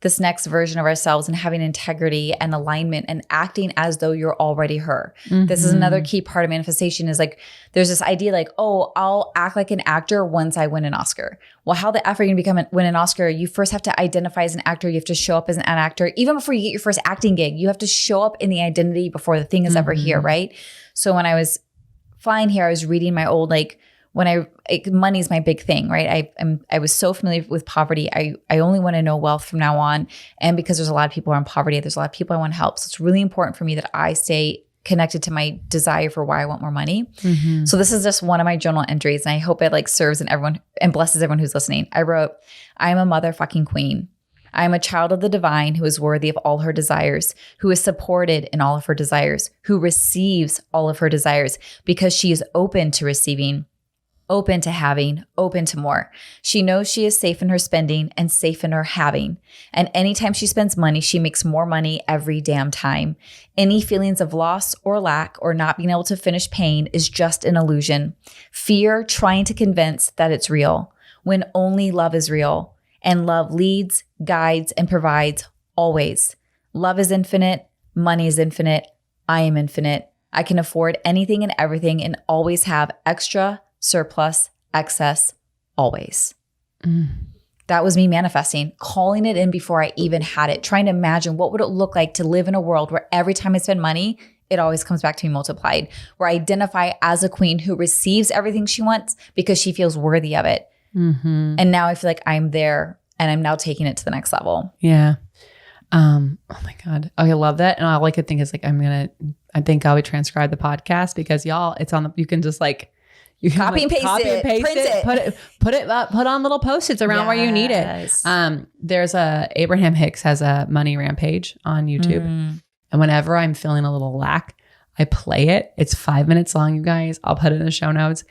this next version of ourselves and having integrity and alignment and acting as though you're already her. This is another key part of manifestation is like, there's this idea like, oh, I'll act like an actor once I win an Oscar. Well, how the F are you going to win an Oscar? You first have to identify as an actor. You have to show up as an actor. Even before you get your first acting gig, you have to show up in the identity before the thing is ever here, right? So when I was flying here, I was reading my old, like, money's my big thing, right? I was so familiar with poverty. I only want to know wealth from now on. And because there's a lot of people who are in poverty, there's a lot of people I want to help. So it's really important for me that I stay connected to my desire for why I want more money. So this is just one of my journal entries. And I hope it like serves and blesses everyone who's listening. I wrote, I am a motherfucking queen. I am a child of the divine who is worthy of all her desires, who is supported in all of her desires, who receives all of her desires because she is open to receiving, open to having, open to more. She knows she is safe in her spending and safe in her having. And anytime she spends money, she makes more money every damn time. Any feelings of loss or lack or not being able to finish paying is just an illusion. Fear trying to convince that it's real when only love is real. And love leads, guides, and provides always. Love is infinite. Money is infinite. I am infinite. I can afford anything and everything and always have extra, surplus, excess, always. That was me manifesting, calling it in before I even had it, trying to imagine what would it look like to live in a world where every time I spend money, it always comes back to me multiplied, where I identify as a queen who receives everything she wants because she feels worthy of it. And now I feel like I'm there and I'm now taking it to the next level. Yeah. Oh my God. Oh, I love that. And all I could think is like, I think I would transcribe the podcast because y'all, it's on you can just like, you can copy and paste it, print it, put it up, put on little Post-its around where you need it. There's Abraham Hicks has a money rampage on YouTube. And whenever I'm feeling a little lack, I play it. It's 5 minutes long, you guys. I'll put it in the show notes.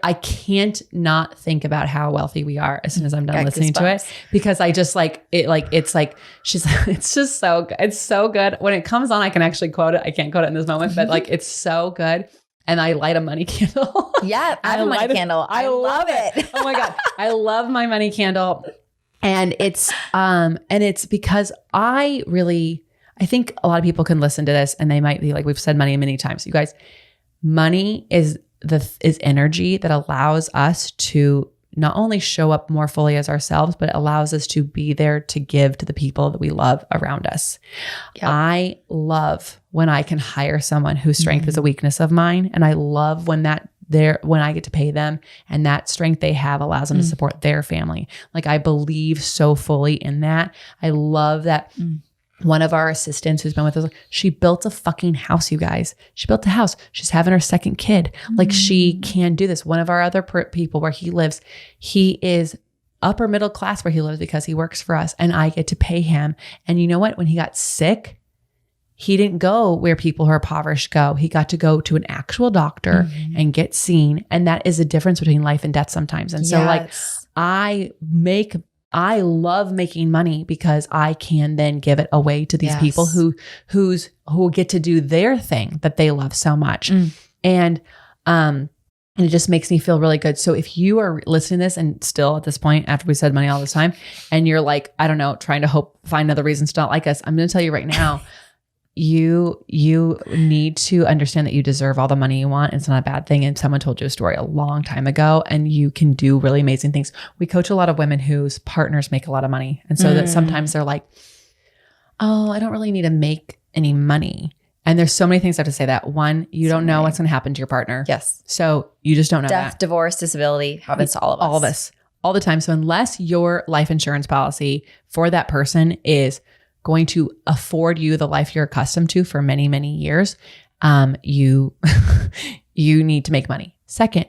I can't not think about how wealthy we are as soon as I'm done listening to it, because I just like it, it's like, it's just so good. It's so good. When it comes on, I can actually quote it. I can't quote it in this moment, but like, it's so good. And I light a money candle. Yeah. I have a money candle. I love it. Oh my God. I love my money candle. And it's because I think a lot of people can listen to this and they might be like, we've said money many times. You guys, money is energy that allows us to not only show up more fully as ourselves, but it allows us to be there to give to the people that we love around us. Yep. I love when I can hire someone whose strength is a weakness of mine. And I love when I get to pay them and that strength they have allows them to support their family. Like I believe so fully in that. I love that. One of our assistants who's been with us, she built a fucking house, you guys. She built a house. She's having her second kid. Like she can do this. One of our other people where he lives, he is upper middle class where he lives because he works for us and I get to pay him. And you know what? When he got sick, he didn't go where people who are impoverished go. He got to go to an actual doctor and get seen. And that is the difference between life and death sometimes. And so like I love making money because I can then give it away to these people who get to do their thing that they love so much. And it just makes me feel really good. So if you are listening to this and still at this point, after we said money all this time, and you're like, I don't know, trying to find other reasons to not like us, I'm going to tell you right now, you need to understand that you deserve all the money you want. It's not a bad thing. And someone told you a story a long time ago and you can do really amazing things. We coach a lot of women whose partners make a lot of money. And so that sometimes they're like, oh, I don't really need to make any money. And there's so many things I have to say that. One, you don't know what's going to happen to your partner. Yes. So you just don't know Death, that. divorce, disability happens to all of us. All of us. All the time. So unless your life insurance policy for that person is going to afford you the life you're accustomed to for many, many years, you need to make money. Second,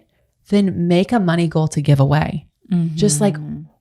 then make a money goal to give away. Just like,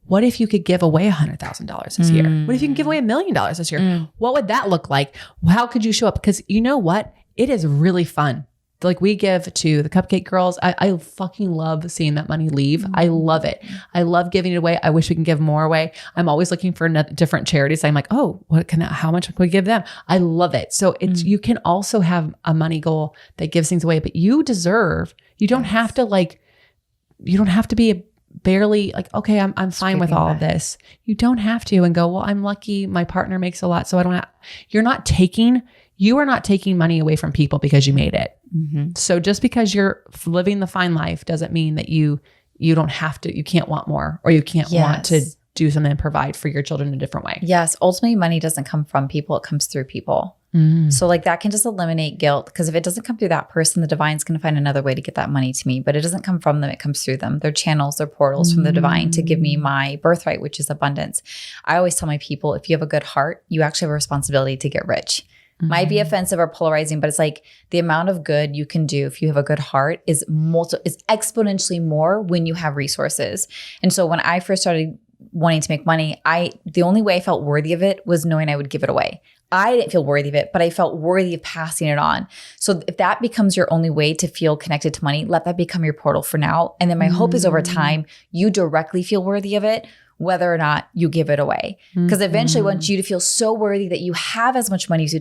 what if you could give away $100,000 this year? What if you can give away $1 million this year? What would that look like? How could you show up? Because you know what? It is really fun. Like we give to the Cupcake Girls. I fucking love seeing that money leave. I love it. I love giving it away. I wish we can give more away. I'm always looking for different charities. I'm like, oh, how much can we give them? I love it. So you can also have a money goal that gives things away, but you don't have to be barely like, okay, I'm fine with all of this. You don't have to and go, well, I'm lucky my partner makes a lot. So I don't have, you are not taking money away from people because you made it. Mm-hmm. So just because you're living the fine life doesn't mean that you don't have to, you can't want more, or you can't want to do something and provide for your children in a different way. Yes. Ultimately, money doesn't come from people. It comes through people. Mm. So like that can just eliminate guilt, because if it doesn't come through that person, the divine's going to find another way to get that money to me, but it doesn't come from them. It comes thugh them. They're channels, they're portals from the divine to give me my birthright, which is abundance. I always tell my people, if you have a good heart, you actually have a responsibility to get rich. Might be offensive or polarizing, but it's like the amount of good you can do if you have a good heart is exponentially more when you have resources. And so when I first started wanting to make money, the only way I felt worthy of it was knowing I would give it away. I didn't feel worthy of it, but I felt worthy of passing it on. So if that becomes your only way to feel connected to money, let that become your portal for now. And then my hope is over time, you directly feel worthy of it, whether or not you give it away. Because eventually I want you to feel so worthy that you have as much money as you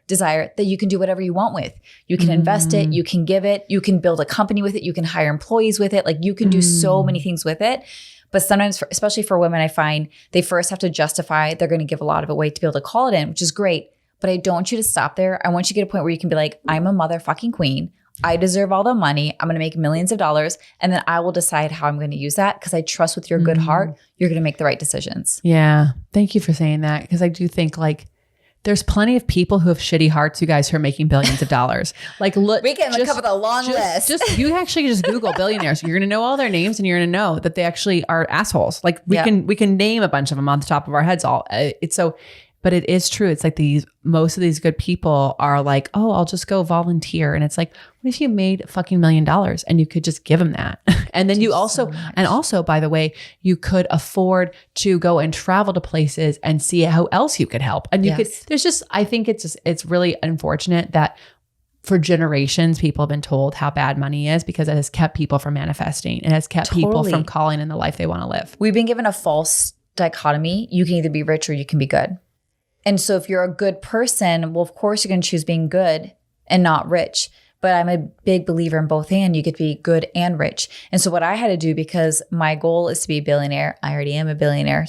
desire that you can do whatever you want with. You can invest it, you can give it, you can build a company with it, you can hire employees with it. Like you can do so many things with it. But sometimes, especially for women, I find they first have to justify they're going to give a lot of it away to be able to call it in, which is great. But I don't want you to stop there. I want you to get a point where you can be like, I'm a motherfucking queen. I deserve all the money. I'm going to make millions of dollars. And then I will decide how I'm going to use that, because I trust with your good heart, you're going to make the right decisions. Yeah. Thank you for saying that. Because I do think like there's plenty of people who have shitty hearts, you guys, who are making billions of dollars. Like, look, we can come up with a long list. You actually just Google billionaires. You're going to know all their names, and you're going to know that they actually are assholes. Like we can name a bunch of them on the top of our heads. But it is true. It's like most of these good people are like, oh, I'll just go volunteer. And it's like, what if you made fucking $1 million and you could just give them that? And then you also, by the way, you could afford to go and travel to places and see how else you could help. And I think it's really unfortunate that for generations, people have been told how bad money is, because it has kept people from manifesting. It has kept people from calling in the life they want to live. We've been given a false dichotomy. You can either be rich or you can be good. And so if you're a good person, well, of course you're going to choose being good and not rich. But I'm a big believer in both, and you get to be good and rich. And so what I had to do, because my goal is to be a billionaire, I already am a billionaire,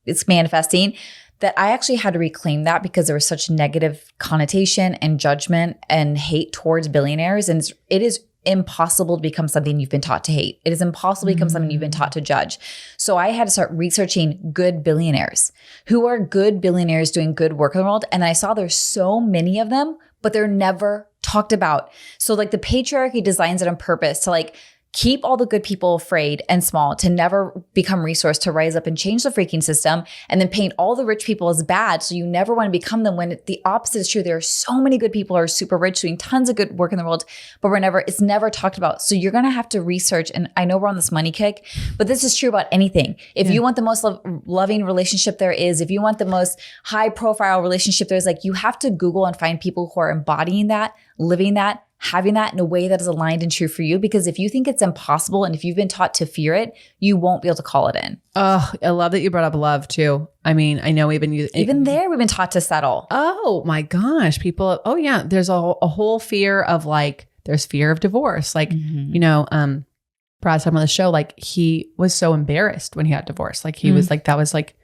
it's manifesting, that I actually had to reclaim that, because there was such negative connotation and judgment and hate towards billionaires. And it is impossible to become something you've been taught to hate. It is impossible to become something you've been taught to judge. So I had to start researching good billionaires. Who are good billionaires doing good work in the world? And I saw there's so many of them, but they're never talked about. So like the patriarchy designs it on purpose to like keep all the good people afraid and small, to never become resource, to rise up and change the freaking system, and then paint all the rich people as bad. So you never want to become them, when the opposite is true. There are so many good people who are super rich doing tons of good work in the world, but it's never talked about. So you're going to have to research. And I know we're on this money kick, but this is true about anything. If you want the most loving relationship there is, if you want the most high profile relationship there is, like you have to Google and find people who are embodying that, living that, having that in a way that is aligned and true for you. Because if you think it's impossible, and if you've been taught to fear it, you won't be able to call it in. Oh, I love that you brought up love too. I mean, I know we've been using... Even there, we've been taught to settle. Oh my gosh. People, there's a whole fear of like, there's fear of divorce. Like, Brad's talking on the show, like he was so embarrassed when he got divorced. Like he was like, that was like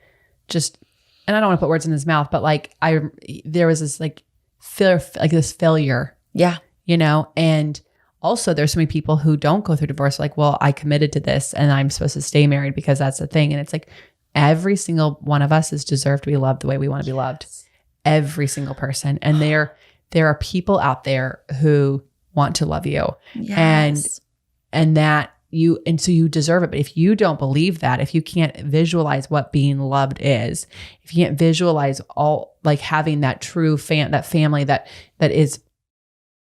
just, and I don't want to put words in his mouth, but like there was this like fear, like this failure. Yeah. And also there's so many people who don't go through divorce, like, well, I committed to this and I'm supposed to stay married because that's the thing. And it's like, every single one of us is deserved to be loved the way we want to be loved. Every single person. And there are people out there who want to love you. Yes. And so you deserve it. But if you don't believe that, if you can't visualize what being loved is, if you can't visualize all like having that true that family that is,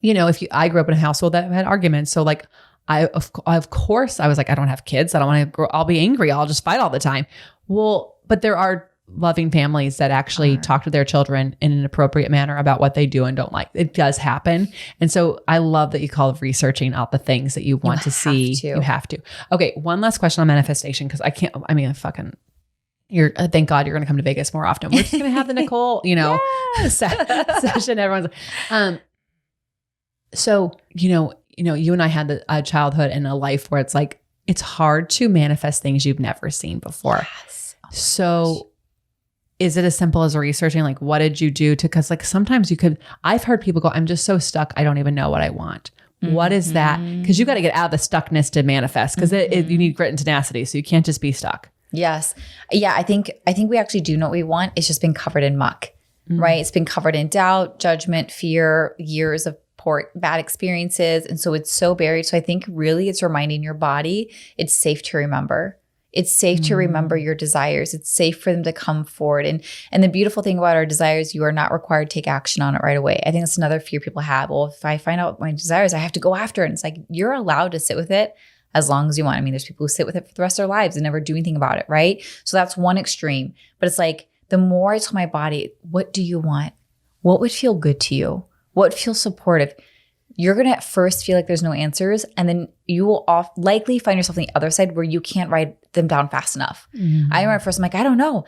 I grew up in a household that had arguments. So like of course I was like, I don't have kids. I don't want to grow. I'll be angry. I'll just fight all the time. Well, but there are loving families that actually talk to their children in an appropriate manner about what they do and don't like. It does happen. And so I love that you call it researching out the things that you want to see. You have to. Okay. One last question on manifestation. Cause thank God you're going to come to Vegas more often. We're just going to have the Nikole, session. Everyone's so, you and I had a childhood and a life where it's like, it's hard to manifest things you've never seen before. Yes. Oh so is it as simple as researching, like, what did you do to, because like sometimes I've heard people go, I'm just so stuck, I don't even know what I want. What is that? Because you got to get out of the stuckness to manifest, because you need grit and tenacity. So you can't just be stuck. Yes. Yeah. I think we actually do know what we want. It's just been covered in muck, right? It's been covered in doubt, judgment, fear, years of bad experiences. And so it's so buried. So I think really it's reminding your body it's safe to remember. It's safe to remember your desires. It's safe for them to come forward. And the beautiful thing about our desires, you are not required to take action on it right away. I think that's another fear people have. Well, if I find out my desires, I have to go after it. And it's like, you're allowed to sit with it as long as you want. I mean, there's people who sit with it for the rest of their lives and never do anything about it, right? So that's one extreme. But it's like, the more I tell my body, what do you want? What would feel good to you? What feels supportive? You're going to at first feel like there's no answers. And then you will likely find yourself on the other side where you can't write them down fast enough. I remember first, I'm like, I don't know.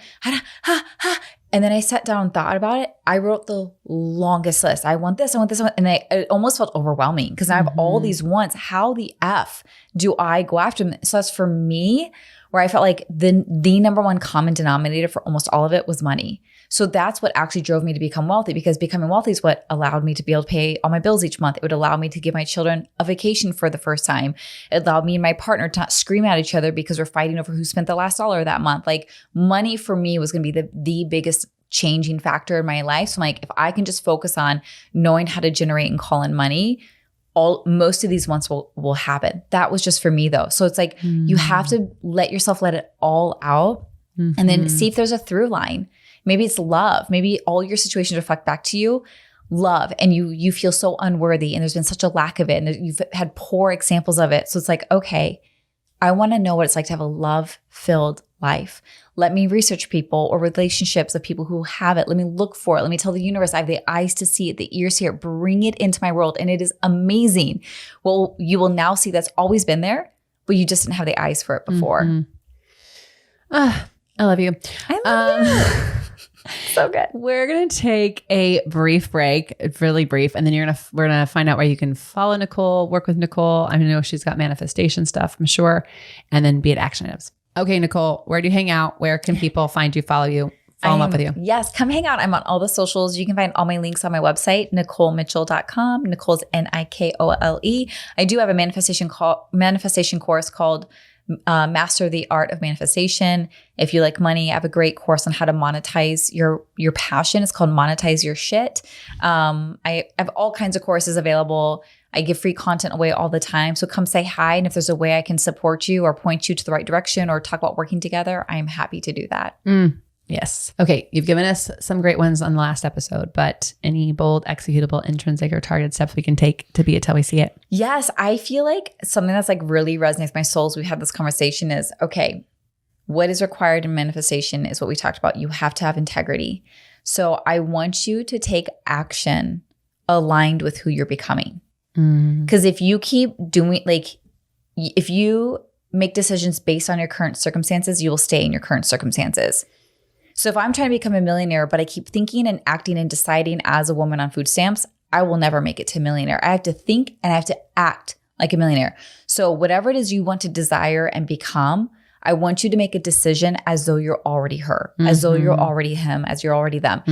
And then I sat down and thought about it. I wrote the longest list. I want this, I want this. And it almost felt overwhelming because I have all these wants. How the F do I go after them? So that's for me where I felt like the number one common denominator for almost all of it was money. So that's what actually drove me to become wealthy, because becoming wealthy is what allowed me to be able to pay all my bills each month. It would allow me to give my children a vacation for the first time. It allowed me and my partner to not scream at each other because we're fighting over who spent the last dollar that month. Like, money for me was going to be the biggest changing factor in my life. So I'm like, if I can just focus on knowing how to generate and call in money, most of these wants will happen. That was just for me though. So it's like, you have to let yourself let it all out and then see if there's a through line. Maybe it's love. Maybe all your situations reflect back to you love, and you feel so unworthy, and there's been such a lack of it, and you've had poor examples of it. So it's like, okay, I want to know what it's like to have a love-filled life. Let me research people or relationships of people who have it. Let me look for it. Let me tell the universe I have the eyes to see it, the ears to hear it, bring it into my world. And it is amazing. Well, you will now see that's always been there, but you just didn't have the eyes for it before. I love you. I love you. So good. We're going to take a brief break, really brief, and then we're going to find out where you can follow Nikole, work with Nikole. I know she's got manifestation stuff, I'm sure, and then be at action items. Okay, Nikole, where do you hang out? Where can people find you, follow you, fall in love with you? Yes, come hang out. I'm on all the socials. You can find all my links on my website, NikoleMitchell.com. Nikole's Nikole. I do have a manifestation course called Master the Art of Manifestation. If you like money, I have a great course on how to monetize your passion. It's called Monetize Your Shit. I have all kinds of courses available. I give free content away all the time. So come say hi. And if there's a way I can support you or point you to the right direction or talk about working together, I'm happy to do that. Yes. Okay. You've given us some great ones on the last episode, but any bold, executable, intrinsic, or targeted steps we can take to be it till we see it? Yes. I feel like something that's like really resonates with my soul as we've had this conversation is, okay, what is required in manifestation is what we talked about. You have to have integrity. So I want you to take action aligned with who you're becoming. Because if you keep doing, if you make decisions based on your current circumstances, you will stay in your current circumstances. So if I'm trying to become a millionaire, but I keep thinking and acting and deciding as a woman on food stamps, I will never make it to a millionaire. I have to think and I have to act like a millionaire. So whatever it is you want to desire and become, I want you to make a decision as though you're already her, as though you're already him, as you're already them.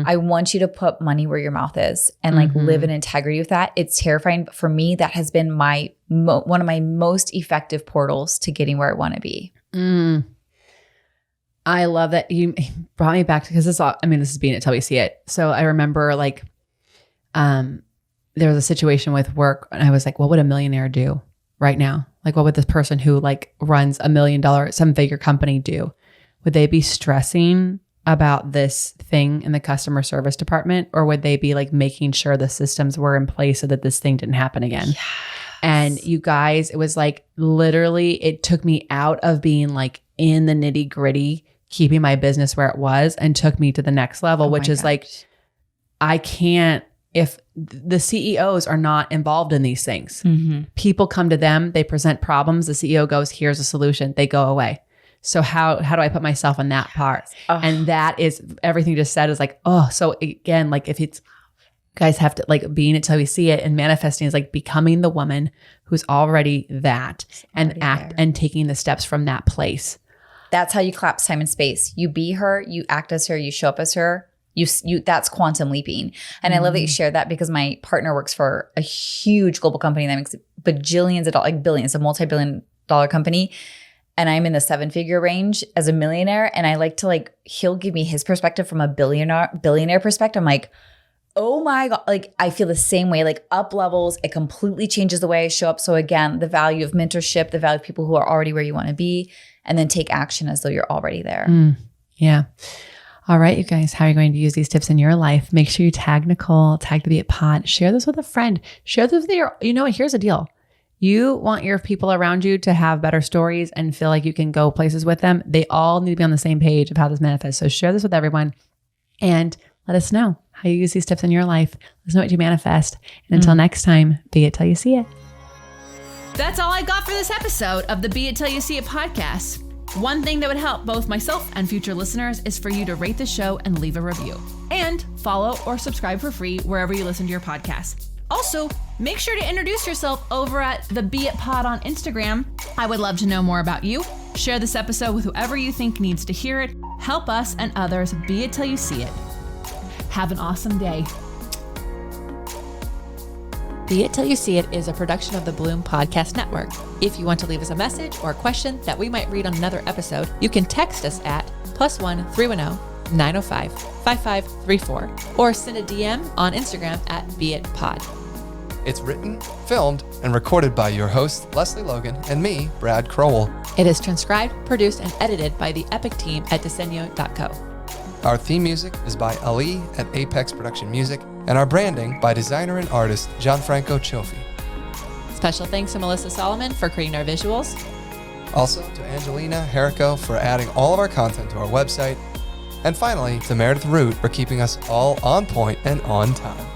I want you to put money where your mouth is and live in integrity with that. It's terrifying, but for me, that has been one of my most effective portals to getting where I want to be. I love that you brought me back to, because this is being it till we see it. So I remember there was a situation with work and I was like, what would a millionaire do right now? Like, what would this person who runs $1 million, 7-figure company do? Would they be stressing about this thing in the customer service department? Or would they be making sure the systems were in place so that this thing didn't happen again? Yes. And you guys, it was literally, it took me out of being in the nitty gritty, keeping my business where it was, and took me to the next level, which is I can't, if the CEOs are not involved in these things, people come to them, they present problems, the CEO goes, here's a solution, they go away. So how do I put myself in that part? And that is everything you just said is so again, if it's guys have to like being it till we see it, and manifesting is like becoming the woman who's already that and act there and taking the steps from that place. That's how you collapse time and space. You be her, you act as her, you show up as her. You that's quantum leaping. And I love that you shared that, because my partner works for a huge global company that makes bajillions of dollars, like billions, a multi-billion-dollar company. And I'm in the 7-figure range as a millionaire. And I like to like, he'll give me his perspective from a billionaire perspective. I'm like, oh my God, like I feel the same way, like up levels, it completely changes the way I show up. So again, the value of mentorship, the value of people who are already where you want to be, and then take action as though you're already there. Yeah. All right, you guys, how are you going to use these tips in your life? Make sure you tag Nikole, tag the Beit Pod, share this with a friend, share this with your, you know what, here's the deal. You want your people around you to have better stories and feel like you can go places with them. They all need to be on the same page of how this manifests. So share this with everyone and let us know how you use these tips in your life. Let us know what you manifest. And until next time, be it till you see it. That's all I got for this episode of the Be It Till You See It podcast. One thing that would help both myself and future listeners is for you to rate the show and leave a review. And follow or subscribe for free wherever you listen to your podcast. Also, make sure to introduce yourself over at the Beit Pod on Instagram. I would love to know more about you. Share this episode with whoever you think needs to hear it. Help us and others be it till you see it. Have an awesome day. Be It Till You See It is a production of the Bloom Podcast Network. If you want to leave us a message or a question that we might read on another episode, you can text us at +1 310 905 5534 or send a DM on Instagram at beitpod. It's written, filmed, and recorded by your host, Lesley Logan, and me, Brad Crowell. It is transcribed, produced, and edited by the Epic team at Diseño.co. Our theme music is by Ali at Apex Production Music, and our branding by designer and artist Gianfranco Cioffi. Special thanks to Melissa Solomon for creating our visuals. Also to Angelina Herrico for adding all of our content to our website. And finally, to Meredith Root for keeping us all on point and on time.